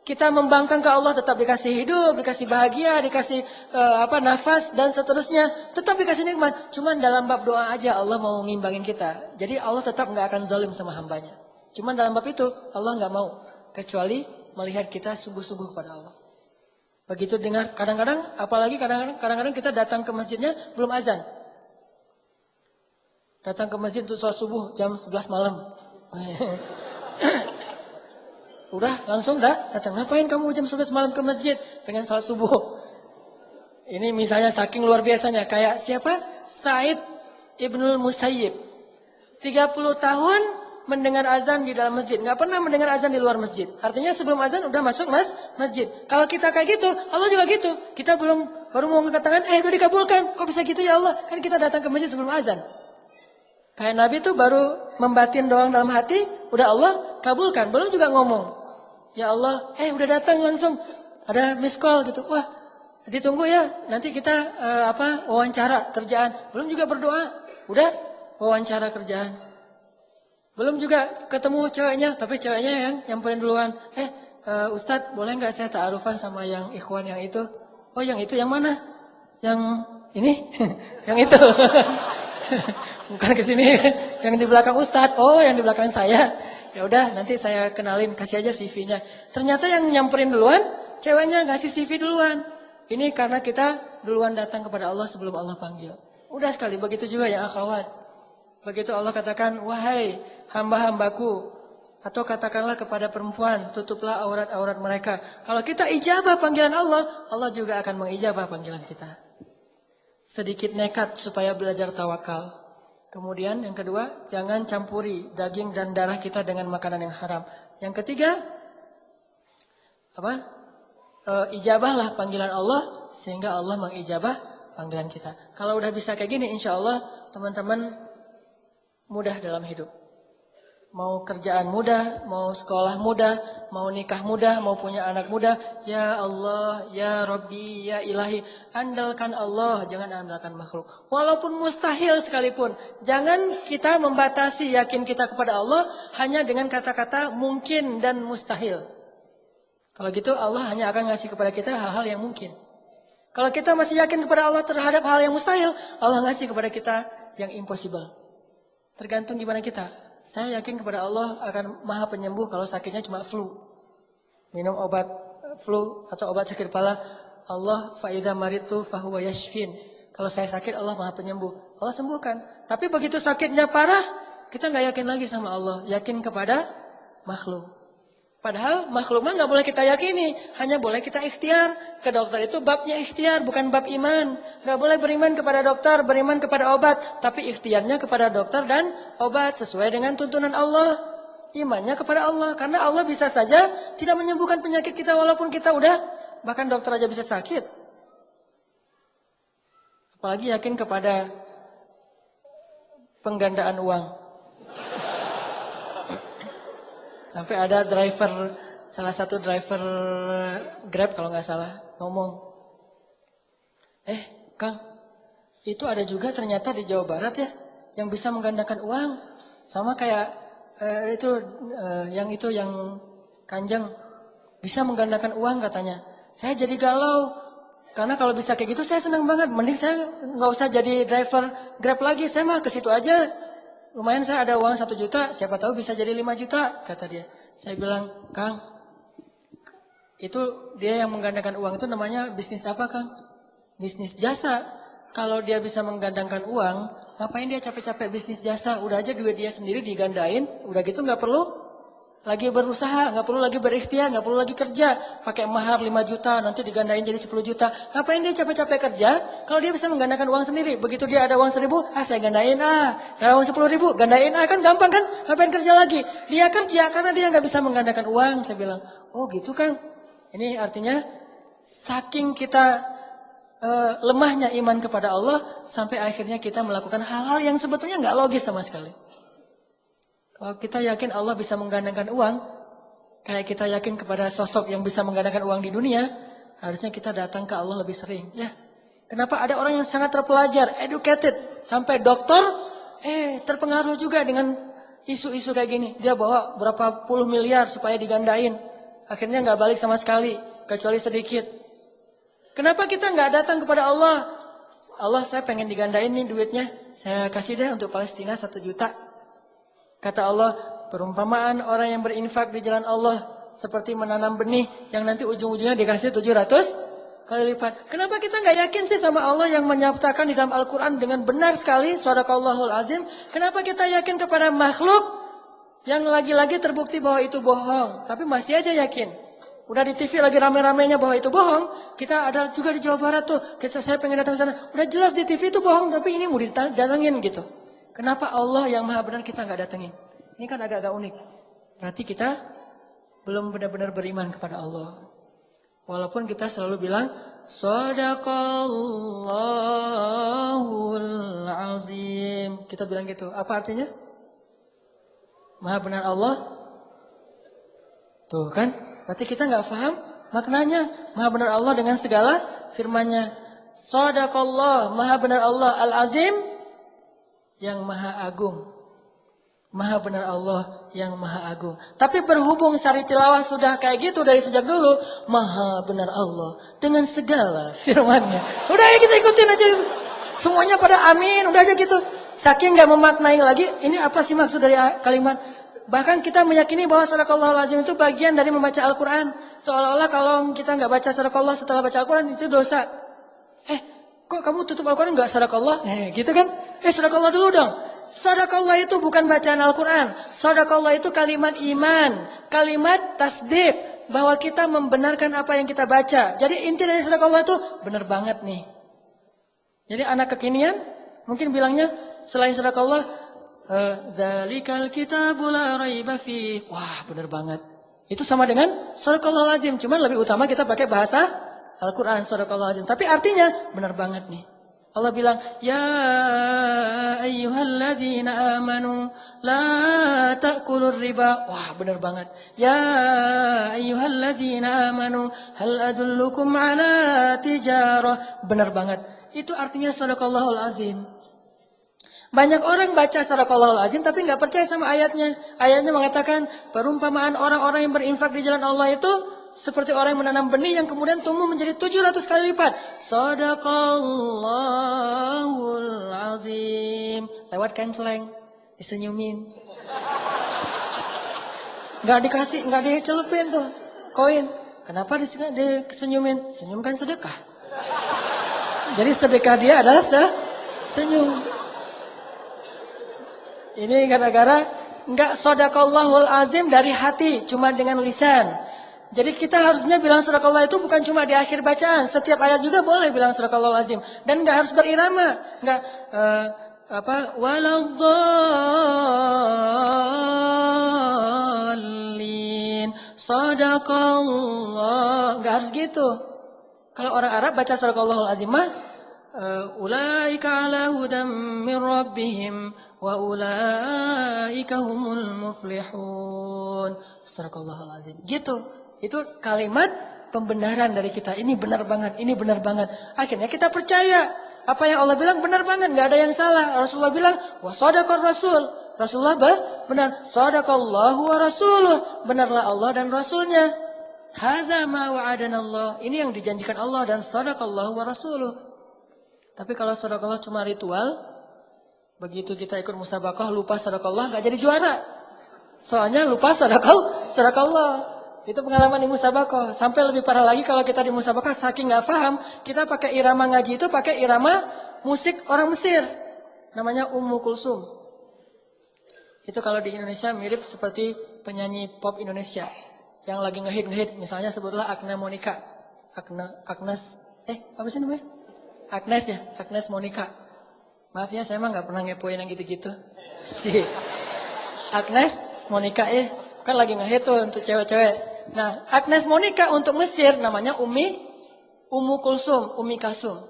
Kita membangkang ke Allah tetap dikasih hidup, dikasih bahagia, dikasih nafas dan seterusnya, tetap dikasih nikmat. Cuman dalam bab doa aja Allah mau ngimbangin kita. Jadi Allah tetap nggak akan zalim sama hambanya. Cuman dalam bab itu Allah nggak mau kecuali melihat kita sungguh-sungguh kepada Allah. Begitu dengar kadang-kadang, apalagi kadang-kadang kita datang ke masjidnya belum azan. Datang ke masjid untuk sholat subuh jam 11 malam. Udah langsung datang. Ngapain kamu jam 11 malam ke masjid? Pengen sholat subuh. Ini misalnya saking luar biasanya. Kayak siapa? Said Ibnul Musayyib. 30 tahun mendengar azan di dalam masjid. Nggak pernah mendengar azan di luar masjid. Artinya sebelum azan udah masuk masjid. Kalau kita kayak gitu, Allah juga gitu. Kita baru mau mengatakan, udah dikabulkan. Kok bisa gitu ya Allah? Kan kita datang ke masjid sebelum azan. Kayak Nabi tuh baru membatin doang dalam hati, udah Allah kabulkan. Belum juga ngomong. Ya Allah, udah datang langsung. Ada miss call gitu. Wah, ditunggu ya. Nanti kita wawancara kerjaan. Belum juga berdoa. Udah wawancara kerjaan. Belum juga ketemu ceweknya, tapi ceweknya yang nyamperin duluan. Ustadz, boleh nggak saya ta'arufan sama yang ikhwan yang itu? Oh, yang itu yang mana? Yang ini? Yang itu. Bukan ke sini, yang di belakang Ustadz. Oh, yang di belakang saya. Ya udah, nanti saya kenalin, kasih aja CV-nya. Ternyata yang nyamperin duluan, ceweknya ngasih CV duluan. Ini karena kita duluan datang kepada Allah sebelum Allah panggil. Udah sekali, begitu juga yang akhwat. Begitu Allah katakan, wahai hamba-hambaku, atau katakanlah kepada perempuan, tutuplah aurat-aurat mereka. Kalau kita ijabah panggilan Allah, Allah juga akan mengijabah panggilan kita. sedikit nekat supaya belajar tawakal. Kemudian yang kedua, jangan campuri daging dan darah kita dengan makanan yang haram. Yang ketiga, ijabahlah panggilan Allah sehingga Allah mengijabah panggilan kita. Kalau udah bisa kayak gini, insya Allah teman-teman mudah dalam hidup. Mau kerjaan mudah, mau sekolah mudah, mau nikah mudah, mau punya anak mudah. Ya Allah, ya Rabbi, ya Ilahi. Andalkan Allah, jangan andalkan makhluk. Walaupun mustahil sekalipun. Jangan kita membatasi yakin kita kepada Allah hanya dengan kata-kata mungkin dan mustahil. Kalau gitu Allah hanya akan ngasih kepada kita hal-hal yang mungkin. Kalau kita masih yakin kepada Allah terhadap hal yang mustahil, Allah ngasih kepada kita yang impossible. Tergantung gimana kita. Saya yakin kepada Allah akan maha penyembuh kalau sakitnya cuma flu. Minum obat flu atau obat sakit kepala. Allah fa'idha maritu fahuwa yashfin. Kalau saya sakit Allah maha penyembuh. Allah sembuhkan. Tapi begitu sakitnya parah, kita nggak yakin lagi sama Allah. Yakin kepada makhluk. Padahal makhluk mah nggak boleh kita yakini, hanya boleh kita ikhtiar. Ke dokter itu babnya ikhtiar, bukan bab iman. Nggak boleh beriman kepada dokter, beriman kepada obat, tapi ikhtiarnya kepada dokter dan obat sesuai dengan tuntunan Allah. Imannya kepada Allah, karena Allah bisa saja tidak menyembuhkan penyakit kita walaupun kita udah, bahkan dokter aja bisa sakit. Apalagi yakin kepada penggandaan uang. Sampai ada salah satu driver Grab kalau nggak salah, ngomong, Kang, itu ada juga ternyata di Jawa Barat ya, yang bisa menggandakan uang. Sama kayak yang Kanjeng, bisa menggandakan uang katanya. Saya jadi galau, karena kalau bisa kayak gitu saya senang banget. Mending saya nggak usah jadi driver Grab lagi, saya mah ke situ aja. Lumayan saya ada uang 1 juta, siapa tahu bisa jadi 5 juta, kata dia. Saya bilang, Kang, itu dia yang menggandakan uang itu namanya bisnis apa, Kang? Bisnis jasa. Kalau dia bisa menggandangkan uang, ngapain dia capek-capek bisnis jasa? Udah aja duit dia sendiri digandain, udah gitu nggak perlu lagi berusaha, nggak perlu lagi berikhtiar, nggak perlu lagi kerja. Pakai mahar 5 juta, nanti digandain jadi 10 juta. Ngapain dia capek-capek kerja kalau dia bisa menggandakan uang sendiri? Begitu dia ada uang 1.000, saya gandain Ada uang 10.000, gandain kan gampang kan? Ngapain kerja lagi? Dia kerja karena dia nggak bisa menggandakan uang. Saya bilang, oh gitu Kang. Ini artinya saking kita lemahnya iman kepada Allah, sampai akhirnya kita melakukan hal-hal yang sebetulnya nggak logis sama sekali. Kalau kita yakin Allah bisa menggandakan uang, kayak kita yakin kepada sosok yang bisa menggandakan uang di dunia, harusnya kita datang ke Allah lebih sering. Ya, kenapa ada orang yang sangat terpelajar, educated, sampai dokter, terpengaruh juga dengan isu-isu kayak gini. Dia bawa berapa puluh miliar supaya digandain, akhirnya nggak balik sama sekali, kecuali sedikit. Kenapa kita nggak datang kepada Allah? Allah, saya pengen digandain nih duitnya, saya kasih deh untuk Palestina 1 juta. Kata Allah, perumpamaan orang yang berinfak di jalan Allah seperti menanam benih yang nanti ujung-ujungnya dikasih 700 kali lipat. Kenapa kita nggak yakin sih sama Allah yang menyatakan di dalam Al-Quran dengan benar sekali, Shadaqallahul Azim. Kenapa kita yakin kepada makhluk yang lagi-lagi terbukti bahwa itu bohong, tapi masih aja yakin. Udah di TV lagi rame-ramenya bahwa itu bohong. Kita ada juga di Jawa Barat tuh, saya pengen datang sana. Udah jelas di TV itu bohong, tapi ini mau didatengin gitu. Kenapa Allah yang maha benar kita nggak datengin? Ini kan agak-agak unik. Berarti kita belum benar-benar beriman kepada Allah. Walaupun kita selalu bilang, Shadaqallahul Azim. Kita bilang gitu. Apa artinya? Maha benar Allah. Tuh kan? Berarti kita nggak paham maknanya. Maha benar Allah dengan segala firman-Nya. Shadaqallah, maha benar Allah Al-Azim, yang maha agung. Maha benar Allah yang maha agung. Tapi berhubung Sari Tilawah sudah kayak gitu dari sejak dulu, maha benar Allah dengan segala firman-Nya. Udah ya kita ikutin aja. Semuanya pada amin, udah aja gitu. Saking gak memaknai lagi, ini apa sih maksud dari kalimat? Bahkan kita meyakini bahwa Shadaqallahul Azim itu bagian dari membaca Al-Quran. Seolah-olah kalau kita gak baca Shadaqallah setelah baca Al-Quran itu dosa. Kok kamu tutup Al-Quran gak Shadaqallah? Gitu kan? Shadaqallah dulu dong. Shadaqallah itu bukan bacaan Al-Quran. Shadaqallah itu kalimat iman. Kalimat tasdik. Bahwa kita membenarkan apa yang kita baca. Jadi inti dari Shadaqallah itu benar banget nih. Jadi anak kekinian mungkin bilangnya selain sadaqallah, dzalikal kitabul la raiba fi. Wah, benar banget. Itu sama dengan sadaqallahul azim, cuma lebih utama kita pakai bahasa Al-Qur'an sadaqallahul azim. Tapi artinya benar banget nih. Allah bilang, ya ayyuhalladzina amanu la ta'kulur riba. Wah, benar banget. Ya ayyuhalladzina amanu hal adullukum ala tijarah. Benar banget. Itu artinya sadaqallahul azim. Banyak orang baca sadaqallahul azim tapi nggak percaya sama ayatnya. Ayatnya mengatakan perumpamaan orang-orang yang berinfak di jalan Allah itu seperti orang yang menanam benih yang kemudian tumbuh menjadi 700 kali lipat. Sadaqallahul azim. Lewat kenceleng, disenyumin. Nggak dikasih, nggak dicelupin tuh koin. Kenapa disenyumin? Senyum kan sedekah. Jadi sedekah dia adalah senyum. Ini gara-gara nggak sadaqallahul azim dari hati, cuma dengan lisan. Jadi kita harusnya bilang sadaqallah itu bukan cuma di akhir bacaan, setiap ayat juga boleh bilang sadaqallahul azim dan nggak harus berirama, nggak waladdallin sadaqallah, nggak harus gitu. Kalau orang Arab baca sadaqallahul azim mah ulaika ala hudam min rabbihim wa ulaika humul muflihun. Sadaqallahul azim. Gitu. Itu kalimat pembenaran dari kita. Ini benar banget, ini benar banget. Akhirnya kita percaya. Apa yang Allah bilang benar banget, nggak ada yang salah. Rasulullah bilang, wa sadaqar rasul. Rasulullah benar. Sadaqallahu wa rasuluh. Benarlah Allah dan Rasulnya. Hadza ma wa'adana Allah. Ini yang dijanjikan Allah dan sadaqallahu wa rasuluh. Tapi kalau sadaqallah cuma ritual, begitu kita ikut musabaqah lupa sadaqallah nggak jadi juara. Soalnya lupa sadaqallah. Itu pengalaman di musabaqah. Sampai lebih parah lagi kalau kita di musabaqah saking nggak paham, kita pakai irama ngaji itu pakai irama musik orang Mesir. Namanya Ummu Kulsum. Itu kalau di Indonesia mirip seperti penyanyi pop Indonesia yang lagi ngehit. Misalnya sebutlah Agnes Monica. Agnes apa sih namanya? Agnes ya, Agnes Monica. Maaf ya, saya mah nggak pernah ngepoin yang gitu-gitu. Si Agnes Monica kan lagi ngehit tuh untuk cewek-cewek. Nah, Agnes Monica untuk Mesir namanya Ummu Kulsum, Umi Kalsum.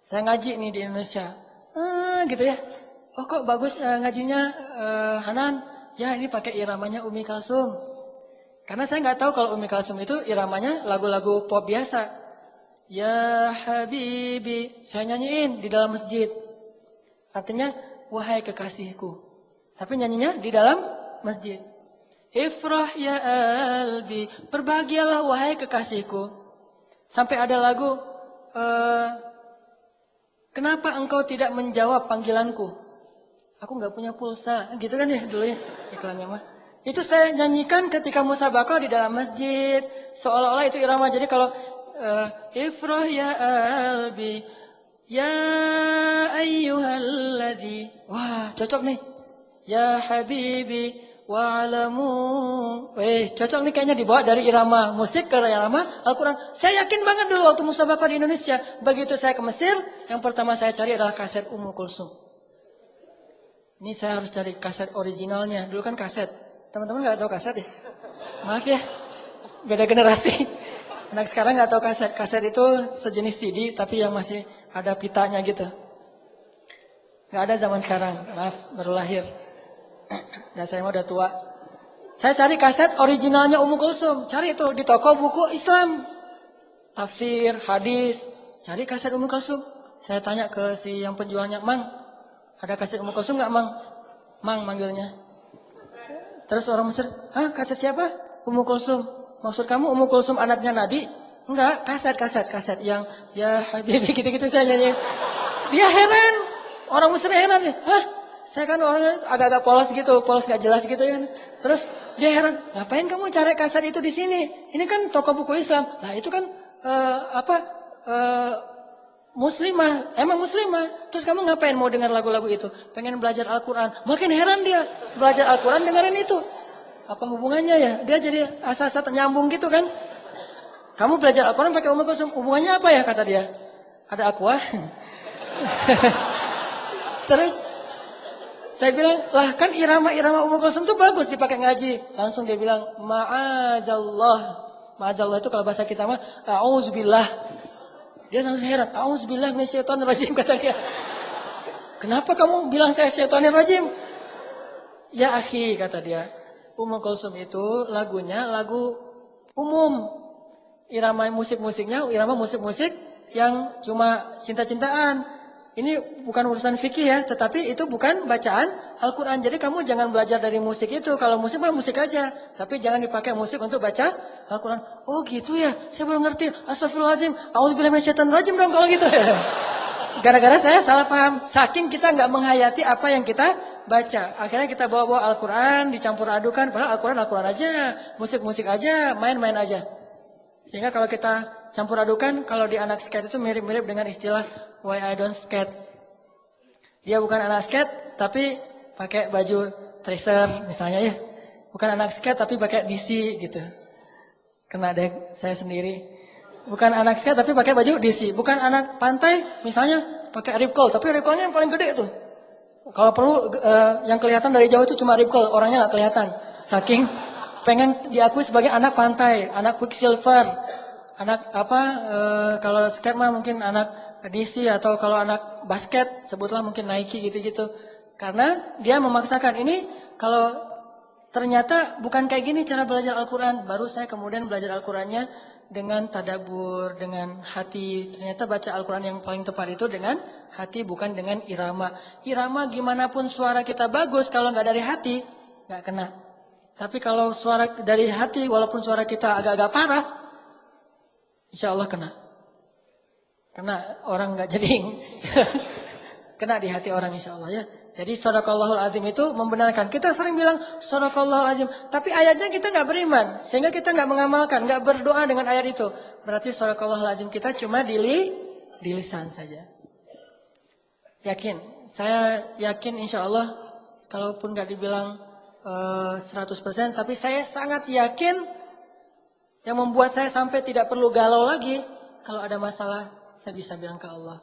Saya ngaji nih di Indonesia. Gitu ya. Oh kok bagus ngajinya Hanan. Ya ini pakai iramanya Umi Kalsum. Karena saya nggak tahu kalau Umi Kalsum itu iramanya lagu-lagu pop biasa. Ya Habibi, saya nyanyiin di dalam masjid. Artinya wahai kekasihku. Tapi nyanyinya di dalam masjid. Ifrah ya albi, berbahagialah wahai kekasihku. Sampai ada lagu, kenapa engkau tidak menjawab panggilanku? Aku nggak punya pulsa, gitu kan ya dulu ya iklannya mah. Itu saya nyanyikan ketika musabaqah di dalam masjid, seolah-olah itu irama. Jadi kalau Ifrah ya albi, ya ayyuhalladzi, wah cocok nih. Ya habibi wa'alamu. Cocok nih kayaknya dibawa dari irama musik ke irama Al-Quran. Saya yakin banget dulu waktu musabaqah di Indonesia. Begitu saya ke Mesir, yang pertama saya cari adalah kaset Ummu Kulsum. Ini saya harus cari kaset originalnya. Dulu kan kaset. Teman-teman gak tahu kaset ya? Maaf ya, beda generasi. Anak sekarang gak tahu kaset. Kaset itu sejenis CD tapi yang masih ada pitanya gitu. Gak ada zaman sekarang. Maaf, baru lahir. Dan saya udah tua. Saya cari kaset originalnya Ummu Kulsum. Cari itu di toko buku Islam. Tafsir, hadis. Cari kaset Ummu Kulsum. Saya tanya ke si yang penjualnya, Mang, ada kaset Ummu Kulsum gak Mang? Mang manggilnya. Terus orang Mesir, kaset siapa? Ummu Kulsum. Maksud kamu Ummu Kulsum anaknya Nabi? Enggak, kaset yang ya Habibi gitu-gitu saya nyanyi. Dia heran. Orang Mesir heran ya. Saya kan orangnya agak-agak polos gak jelas gitu kan. Terus dia heran, ngapain kamu cari kaset itu di sini? Ini kan toko buku Islam. Nah itu kan muslimah, emang muslimah. Terus kamu ngapain mau dengar lagu-lagu itu? Pengen belajar Al-Quran. Makin heran dia, belajar Al-Quran dengerin itu. Apa hubungannya ya? Dia jadi asa-asa nyambung gitu kan. Kamu belajar Al-Quran pakai Ummu Kulsum, hubungannya apa ya kata dia? Ada aqua. Terus saya bilang, lah kan irama-irama Ummu Kulsum itu bagus dipakai ngaji. Langsung dia bilang, ma'azallah. Ma'azallah itu kalau bahasa kita mah, a'udzubillah. Dia langsung heran, a'udzubillah minasyaitonirrajim kata dia. Kenapa kamu bilang saya syaitonirrajim? Ya akhi kata dia, Ummu Kulsum itu lagunya lagu umum. Irama musik-musiknya, irama musik-musik yang cuma cinta-cintaan. Ini bukan urusan fikih ya, tetapi itu bukan bacaan Al-Quran. Jadi kamu jangan belajar dari musik itu. Kalau musik mah musik aja. Tapi jangan dipakai musik untuk baca Al-Quran. Oh gitu ya, saya baru ngerti. Astagfirullahaladzim, a'udzubillahi minasyaitonirrajim dong kalau gitu. Gara-gara saya salah paham. Saking kita nggak menghayati apa yang kita baca. Akhirnya kita bawa-bawa Al-Quran, dicampur adukan. Padahal Al-Quran, Al-Quran aja. Musik-musik aja, main-main aja. Sehingga kalau kita campur adukan, kalau di anak skate itu mirip-mirip dengan istilah why I don't skate. Dia bukan anak skate, tapi pakai baju tracer misalnya ya. Bukan anak skate, tapi pakai DC gitu. Kena deh saya sendiri. Bukan anak skate, tapi pakai baju DC. Bukan anak pantai, misalnya pakai rip curl, tapi rip curlnya yang paling gede tuh. Kalau perlu yang kelihatan dari jauh itu cuma rip curl, orangnya nggak kelihatan. Saking pengen diakui sebagai anak pantai, anak Quicksilver, anak apa? Kalau skate mah mungkin anak DC atau kalau anak basket sebutlah mungkin Nike gitu-gitu. Karena dia memaksakan ini kalau ternyata bukan kayak gini cara belajar Al-Quran. Baru saya kemudian belajar Al-Qurannya dengan tadabur, dengan hati. Ternyata baca Al-Quran yang paling tepat itu dengan hati bukan dengan irama. Irama gimana pun suara kita bagus kalau nggak dari hati nggak kena. Tapi kalau suara dari hati, walaupun suara kita agak-agak parah, insya Allah kena. Kena orang nggak jadi, kena di hati orang insya Allah ya. Jadi Shadaqallahul Azim itu membenarkan. Kita sering bilang Shadaqallahul Azim, tapi ayatnya kita nggak beriman, sehingga kita nggak mengamalkan, nggak berdoa dengan ayat itu. Berarti Shadaqallahul Azim kita cuma di lisan saja. Yakin, saya yakin insya Allah, kalaupun nggak dibilang 100%, tapi saya sangat yakin yang membuat saya sampai tidak perlu galau lagi. Kalau ada masalah, saya bisa bilang ke Allah.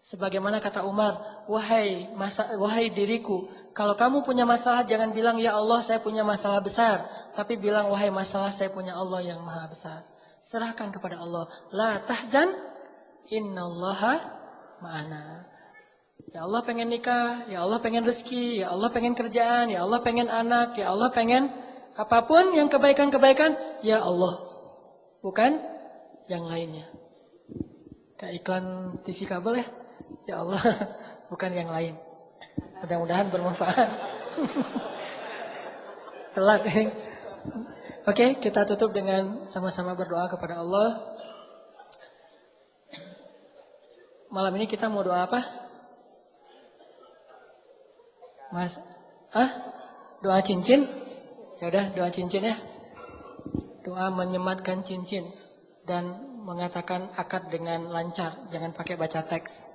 Sebagaimana kata Umar, wahai diriku, kalau kamu punya masalah jangan bilang ya Allah saya punya masalah besar, tapi bilang wahai masalah saya punya Allah yang maha besar. Serahkan kepada Allah. La tahzan, innallaha ma'ana. Ya Allah pengen nikah, ya Allah pengen rezeki, ya Allah pengen kerjaan, ya Allah pengen anak, ya Allah pengen apapun yang kebaikan-kebaikan, ya Allah. Bukan yang lainnya. Kayak iklan TV kabel ya. Ya Allah, bukan yang lain. Mudah-mudahan bermanfaat. Telat ini. Oke, kita tutup dengan sama-sama berdoa kepada Allah. Malam ini kita mau doa apa? Mas, doa cincin? Ya udah, doa cincin ya. Doa menyematkan cincin dan mengatakan akad dengan lancar, jangan pakai baca teks.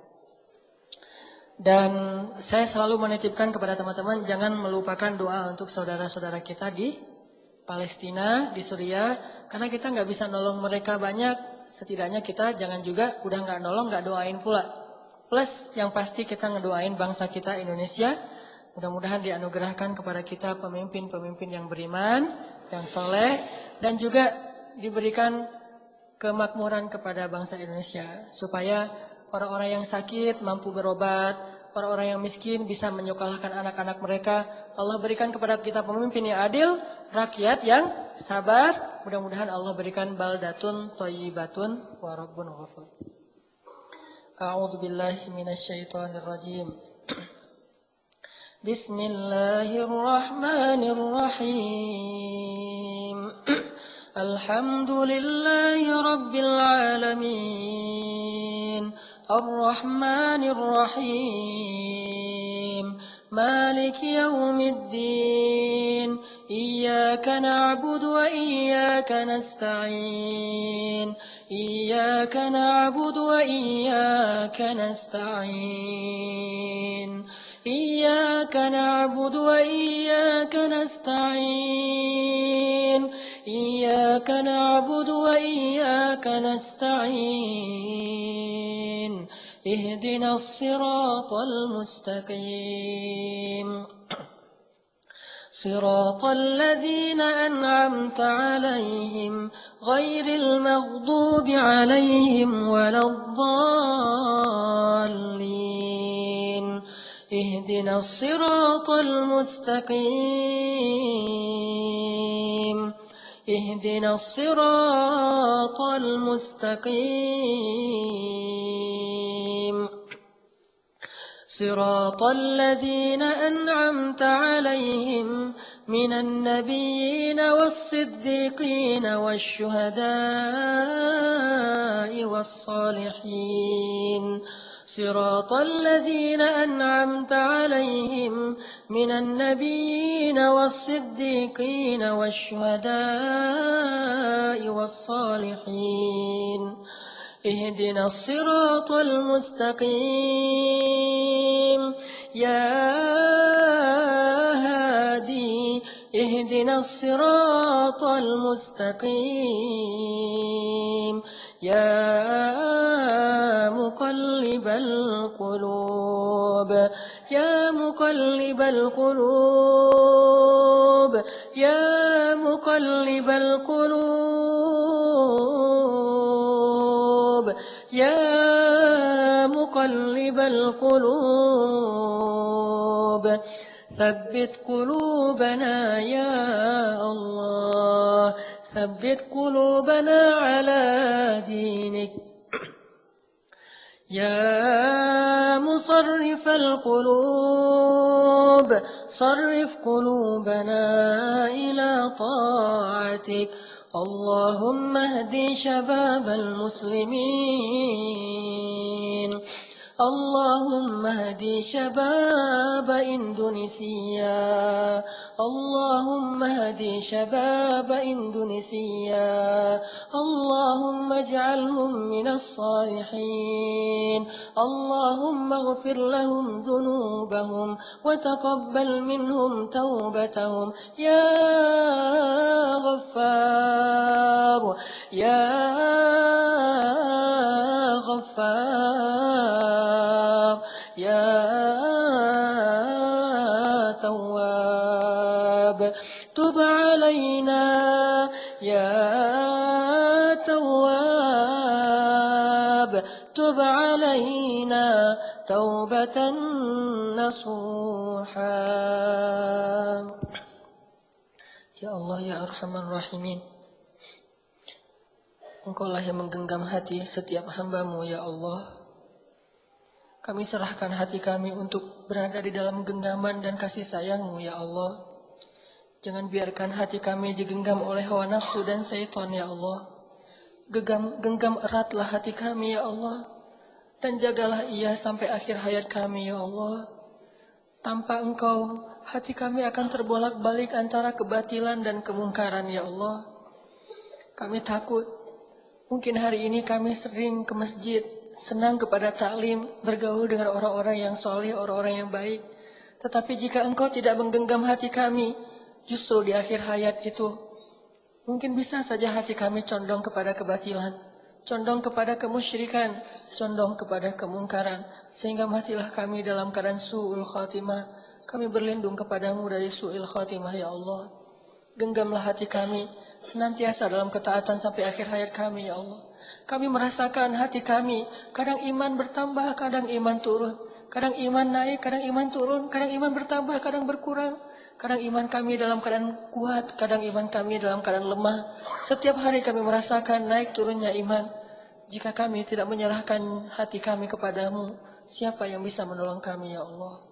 Dan saya selalu menitipkan kepada teman-teman jangan melupakan doa untuk saudara-saudara kita di Palestina, di Suriah, karena kita nggak bisa nolong mereka banyak. Setidaknya kita jangan juga udah nggak nolong, nggak doain pula. Plus yang pasti kita ngedoain bangsa kita Indonesia. Mudah-mudahan dianugerahkan kepada kita pemimpin-pemimpin yang beriman, yang soleh, dan juga diberikan kemakmuran kepada bangsa Indonesia. Supaya orang-orang yang sakit mampu berobat, orang-orang yang miskin bisa menyekolahkan anak-anak mereka. Allah berikan kepada kita pemimpin yang adil, rakyat yang sabar. Mudah-mudahan Allah berikan baldatun thayyibatun wa rabbun ghafur. A'udzu billahi minasyaitonir rajim. Bismillahirrahmanirrahim. Alhamdulillahi rabbil alamin. Ar-Rahmanir Rahim. مالك يوم الدين إياك نعبد وإياك نستعين إياك نعبد وإياك نستعين إياك نعبد وإياك نستعين إياك نعبد وإياك نستعين اهدنا الصراط المستقيم صراط الذين أنعمت عليهم غير المغضوب عليهم ولا الضالين اهدنا الصراط المستقيم اهدنا الصراط المستقيم صراط الذين أنعمت عليهم من النبيين والصديقين والشهداء والصالحين صراط الذين أنعمت عليهم من النبيين والصديقين والشهداء والصالحين اهدنا الصراط المستقيم يا هادي اهدنا الصراط المستقيم يا مقلب القلوب يا مقلب القلوب يا مقلب القلوب يا مقلب القلوب ثبت قلوبنا يا الله ثبت قلوبنا على دينك يا مصرف القلوب صرف قلوبنا إلى طاعتك اللهم اهد شباب المسلمين اللهم اهد شباب إندونيسيا اللهم اهد شباب إندونيسيا اللهم اجعلهم من الصالحين اللهم اغفر لهم ذنوبهم وتقبل منهم توبتهم يا غفار يا غفار يا تواب تب علينا يا تواب تب علينا توبة نصوحا يا الله يا أرحم الراحمين Engkaulah yang menggenggam hati setiap hamba-Mu ya Allah. Kami serahkan hati kami untuk berada di dalam genggaman dan kasih sayang-Mu ya Allah. Jangan biarkan hati kami digenggam oleh hawa nafsu dan syaitan ya Allah. Genggam eratlah hati kami ya Allah. Dan jagalah ia sampai akhir hayat kami ya Allah. Tanpa Engkau, hati kami akan terbolak-balik antara kebatilan dan kemungkaran ya Allah. Kami takut. Mungkin hari ini kami sering ke masjid, senang kepada taklim, bergaul dengan orang-orang yang soleh, orang-orang yang baik. Tetapi jika Engkau tidak menggenggam hati kami, justru di akhir hayat itu, mungkin bisa saja hati kami condong kepada kebatilan, condong kepada kemusyrikan, condong kepada kemungkaran, sehingga matilah kami dalam keadaan su'ul khatimah. Kami berlindung kepadamu dari su'il khatimah ya Allah. Genggamlah hati kami, senantiasa dalam ketaatan sampai akhir hayat kami ya Allah. Kami merasakan hati kami, kadang iman bertambah, kadang iman turun. Kadang iman naik, kadang iman turun. Kadang iman bertambah, kadang berkurang. Kadang iman kami dalam keadaan kuat, kadang iman kami dalam keadaan lemah. Setiap hari kami merasakan naik turunnya iman. Jika kami tidak menyerahkan hati kami kepadamu, siapa yang bisa menolong kami ya Allah?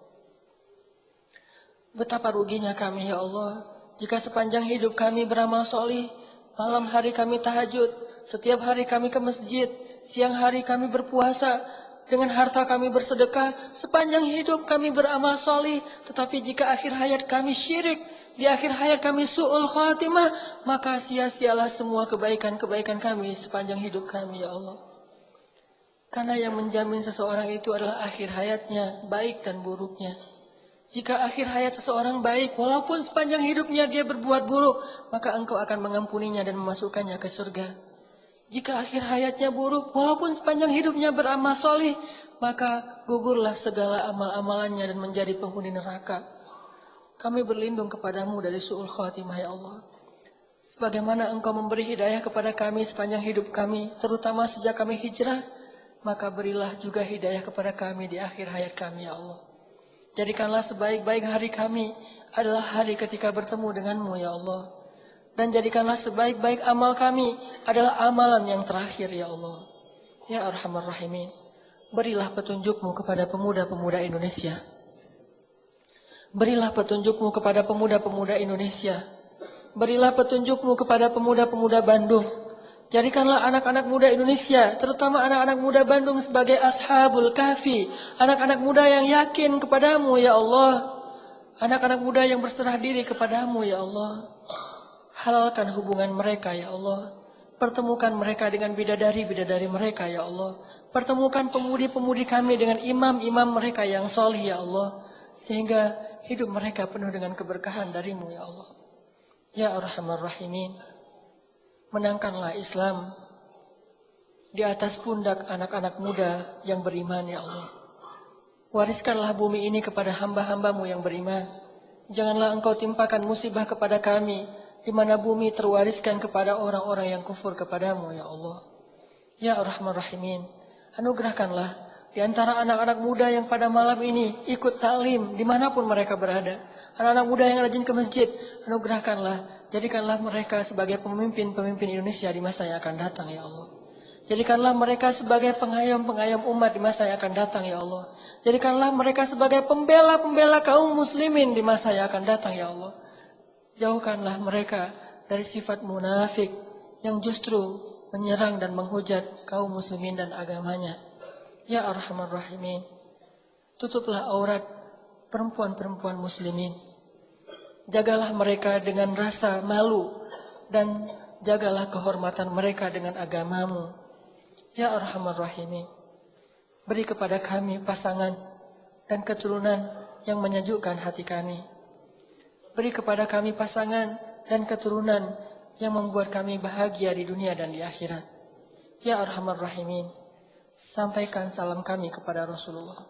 Betapa ruginya kami ya Allah. Jika sepanjang hidup kami beramal solih, malam hari kami tahajud, setiap hari kami ke masjid, siang hari kami berpuasa, dengan harta kami bersedekah, sepanjang hidup kami beramal solih, tetapi jika akhir hayat kami syirik, di akhir hayat kami su'ul khatimah, maka sia-sialah semua kebaikan-kebaikan kami sepanjang hidup kami ya Allah. Karena yang menjamin seseorang itu adalah akhir hayatnya, baik dan buruknya. Jika akhir hayat seseorang baik, walaupun sepanjang hidupnya dia berbuat buruk, maka Engkau akan mengampuninya dan memasukkannya ke surga. Jika akhir hayatnya buruk, walaupun sepanjang hidupnya beramal solih, maka gugurlah segala amal-amalannya dan menjadi penghuni neraka. Kami berlindung kepadamu dari su'ul khatimah ya Allah. Sebagaimana Engkau memberi hidayah kepada kami sepanjang hidup kami, terutama sejak kami hijrah, maka berilah juga hidayah kepada kami di akhir hayat kami ya Allah. Jadikanlah sebaik-baik hari kami adalah hari ketika bertemu denganmu ya Allah. Dan jadikanlah sebaik-baik amal kami adalah amalan yang terakhir ya Allah. Ya Arhamar Rahimin, berilah petunjukmu kepada pemuda-pemuda Indonesia. Berilah petunjukmu kepada pemuda-pemuda Indonesia. Berilah petunjukmu kepada pemuda-pemuda Bandung. Jadikanlah anak-anak muda Indonesia, terutama anak-anak muda Bandung sebagai ashabul kahfi. Anak-anak muda yang yakin kepadamu ya Allah. Anak-anak muda yang berserah diri kepadamu ya Allah. Halalkan hubungan mereka ya Allah. Pertemukan mereka dengan bidadari-bidadari mereka ya Allah. Pertemukan pemudi-pemudi kami dengan imam-imam mereka yang solih ya Allah. Sehingga hidup mereka penuh dengan keberkahan darimu ya Allah. Ya Arhamar Rahimin, menangkanlah Islam di atas pundak anak-anak muda yang beriman ya Allah. Wariskanlah bumi ini kepada hamba-hambamu yang beriman. Janganlah Engkau timpakan musibah kepada kami, di mana bumi terwariskan kepada orang-orang yang kufur kepadamu ya Allah. Ya Arhamar Rahimin, anugerahkanlah di antara anak-anak muda yang pada malam ini ikut taklim dimanapun mereka berada. Anak-anak muda yang rajin ke masjid, anugerahkanlah, jadikanlah mereka sebagai pemimpin-pemimpin Indonesia di masa yang akan datang ya Allah. Jadikanlah mereka sebagai pengayom-pengayom umat di masa yang akan datang ya Allah. Jadikanlah mereka sebagai pembela-pembela kaum muslimin di masa yang akan datang ya Allah. Jauhkanlah mereka dari sifat munafik yang justru menyerang dan menghujat kaum muslimin dan agamanya. Ya Arhamar Rahimin, tutuplah aurat perempuan-perempuan muslimin. Jagalah mereka dengan rasa malu dan jagalah kehormatan mereka dengan agamamu. Ya Arhamar Rahimin, beri kepada kami pasangan dan keturunan yang menyejukkan hati kami. Beri kepada kami pasangan dan keturunan yang membuat kami bahagia di dunia dan di akhirat. Ya Arhamar Rahimin, sampaikan salam kami kepada Rasulullah.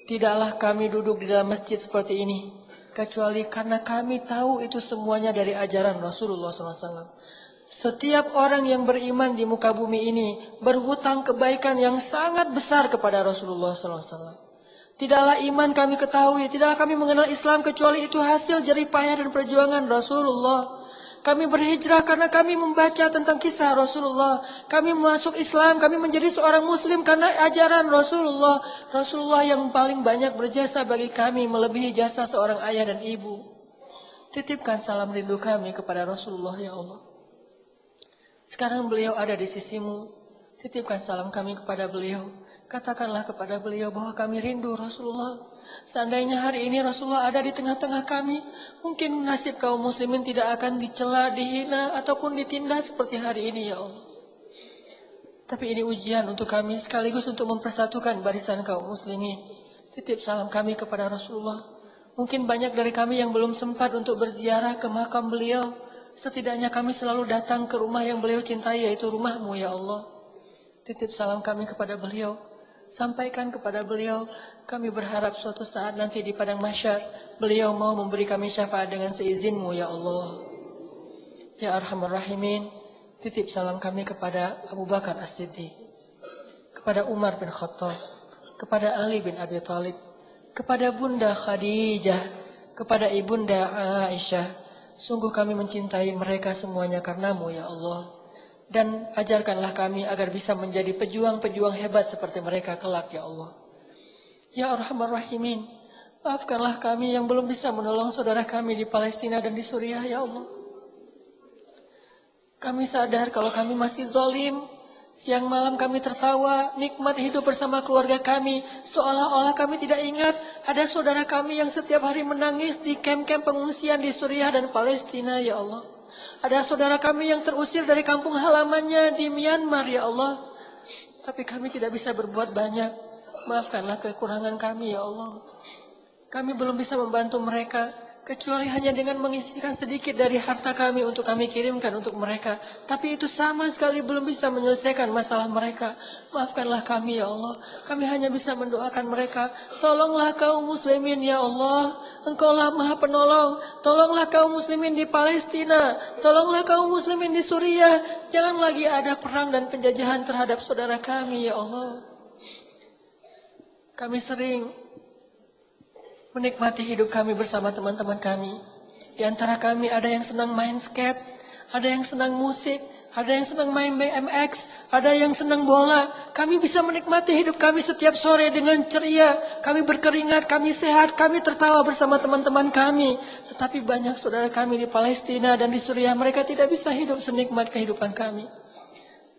Tidaklah kami duduk di dalam masjid seperti ini, kecuali karena kami tahu itu semuanya dari ajaran Rasulullah SAW. Setiap orang yang beriman di muka bumi ini berhutang kebaikan yang sangat besar kepada Rasulullah SAW. Tidaklah iman kami ketahui, tidaklah kami mengenal Islam kecuali itu hasil jerih payah dan perjuangan Rasulullah. Kami berhijrah karena kami membaca tentang kisah Rasulullah. Kami masuk Islam, kami menjadi seorang muslim karena ajaran Rasulullah. Rasulullah yang paling banyak berjasa bagi kami melebihi jasa seorang ayah dan ibu. Titipkan salam rindu kami kepada Rasulullah ya Allah. Sekarang beliau ada di sisimu. Titipkan salam kami kepada beliau. Katakanlah kepada beliau bahwa kami rindu Rasulullah. Seandainya hari ini Rasulullah ada di tengah-tengah kami, mungkin nasib kaum muslimin tidak akan dicela, dihina, ataupun ditindas seperti hari ini ya Allah. Tapi ini ujian untuk kami sekaligus untuk mempersatukan barisan kaum muslimin. Titip salam kami kepada Rasulullah. Mungkin banyak dari kami yang belum sempat untuk berziarah ke makam beliau. Setidaknya kami selalu datang ke rumah yang beliau cintai, yaitu rumahmu ya Allah. Titip salam kami kepada beliau. Sampaikan kepada beliau, kami berharap suatu saat nanti di padang mahsyar, beliau mau memberi kami syafaat dengan seizinmu ya Allah. Ya Arhamar Rahimin, titip salam kami kepada Abu Bakar As-Siddiq, kepada Umar bin Khattab, kepada Ali bin Abi Thalib, kepada Bunda Khadijah, kepada Ibunda Aisyah. Sungguh kami mencintai mereka semuanya karenamu ya Allah. Dan ajarkanlah kami agar bisa menjadi pejuang-pejuang hebat seperti mereka kelak ya Allah. Ya Arhamar Rahimin, maafkanlah kami yang belum bisa menolong saudara kami di Palestina dan di Suriah ya Allah. Kami sadar kalau kami masih zalim. Siang malam kami tertawa, nikmat hidup bersama keluarga kami. Seolah-olah kami tidak ingat ada saudara kami yang setiap hari menangis di kem-kem pengungsian di Suriah dan Palestina ya Allah. Ada saudara kami yang terusir dari kampung halamannya di Myanmar ya Allah. Tapi kami tidak bisa berbuat banyak. Maafkanlah kekurangan kami ya Allah. Kami belum bisa membantu mereka kecuali hanya dengan mengisikan sedikit dari harta kami untuk kami kirimkan untuk mereka. Tapi itu sama sekali belum bisa menyelesaikan masalah mereka. Maafkanlah kami ya Allah. Kami hanya bisa mendoakan mereka. Tolonglah kaum muslimin ya Allah. Engkaulah maha penolong. Tolonglah kaum muslimin di Palestina. Tolonglah kaum muslimin di Suriah. Jangan lagi ada perang dan penjajahan terhadap saudara kami ya Allah. Kami sering menikmati hidup kami bersama teman-teman kami. Di antara kami ada yang senang main skate, ada yang senang musik, ada yang senang main BMX, ada yang senang bola. Kami bisa menikmati hidup kami setiap sore dengan ceria. Kami berkeringat, kami sehat, kami tertawa bersama teman-teman kami. Tetapi banyak saudara kami di Palestina dan di Suriah, mereka tidak bisa hidup senikmat kehidupan kami.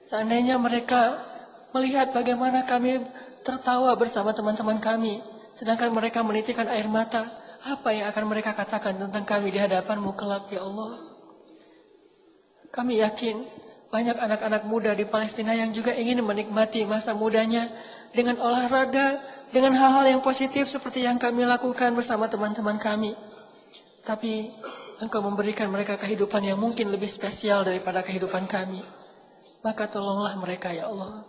Seandainya mereka melihat bagaimana kami tertawa bersama teman-teman kami, sedangkan mereka menitikan air mata, apa yang akan mereka katakan tentang kami di hadapan-Mu kelak ya Allah? Kami yakin banyak anak-anak muda di Palestina yang juga ingin menikmati masa mudanya dengan olahraga, dengan hal-hal yang positif seperti yang kami lakukan bersama teman-teman kami. Tapi Engkau memberikan mereka kehidupan yang mungkin lebih spesial daripada kehidupan kami. Maka tolonglah mereka ya Allah.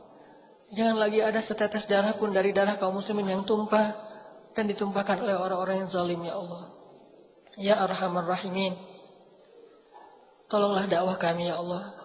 Jangan lagi ada setetes darah pun dari darah kaum muslimin yang tumpah dan ditumpahkan oleh orang-orang yang zalim ya Allah. Ya Arhamar Rahimin. Tolonglah dakwah kami ya Allah.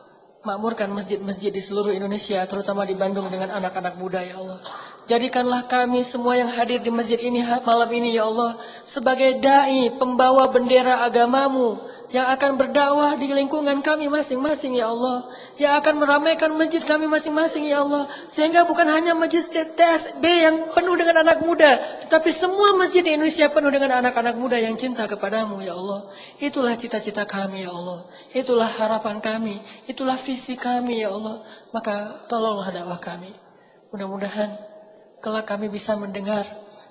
Makmurkan masjid-masjid di seluruh Indonesia, terutama di Bandung dengan anak-anak muda ya Allah. Jadikanlah kami semua yang hadir di masjid ini malam ini ya Allah sebagai dai, pembawa bendera agamamu yang akan berdakwah di lingkungan kami masing-masing ya Allah, yang akan meramaikan masjid kami masing-masing ya Allah, sehingga bukan hanya masjid TSB yang penuh dengan anak muda, tetapi semua masjid di Indonesia penuh dengan anak-anak muda yang cinta kepadamu ya Allah. Itulah cita-cita kami ya Allah, itulah harapan kami, itulah visi kami ya Allah. Maka tolonglah dakwah kami. Mudah-mudahan kelak kami bisa mendengar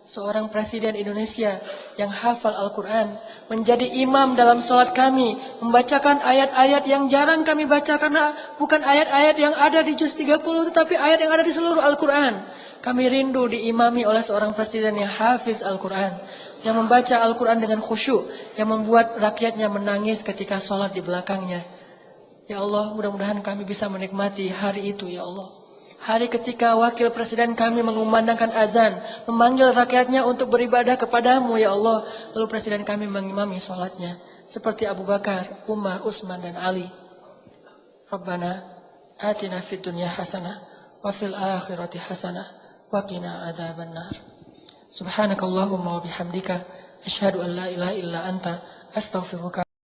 seorang presiden Indonesia yang hafal Al-Quran menjadi imam dalam sholat kami, membacakan ayat-ayat yang jarang kami baca karena bukan ayat-ayat yang ada di juz 30 tetapi ayat yang ada di seluruh Al-Quran. Kami rindu diimami oleh seorang presiden yang hafiz Al-Quran, yang membaca Al-Quran dengan khusyuk, yang membuat rakyatnya menangis ketika sholat di belakangnya. Ya Allah, mudah-mudahan kami bisa menikmati hari itu ya Allah. Hari ketika wakil presiden kami mengumandangkan azan, memanggil rakyatnya untuk beribadah kepadamu ya Allah. Lalu presiden kami mengimami sholatnya seperti Abu Bakar, Umar, Utsman dan Ali. Rabbana atina fid dunya hasanah wa fil akhirati hasanah wa qina adzabannar. Subhanakallahumma wa bihamdika asyhadu an la ilaha illa anta astaghfiruka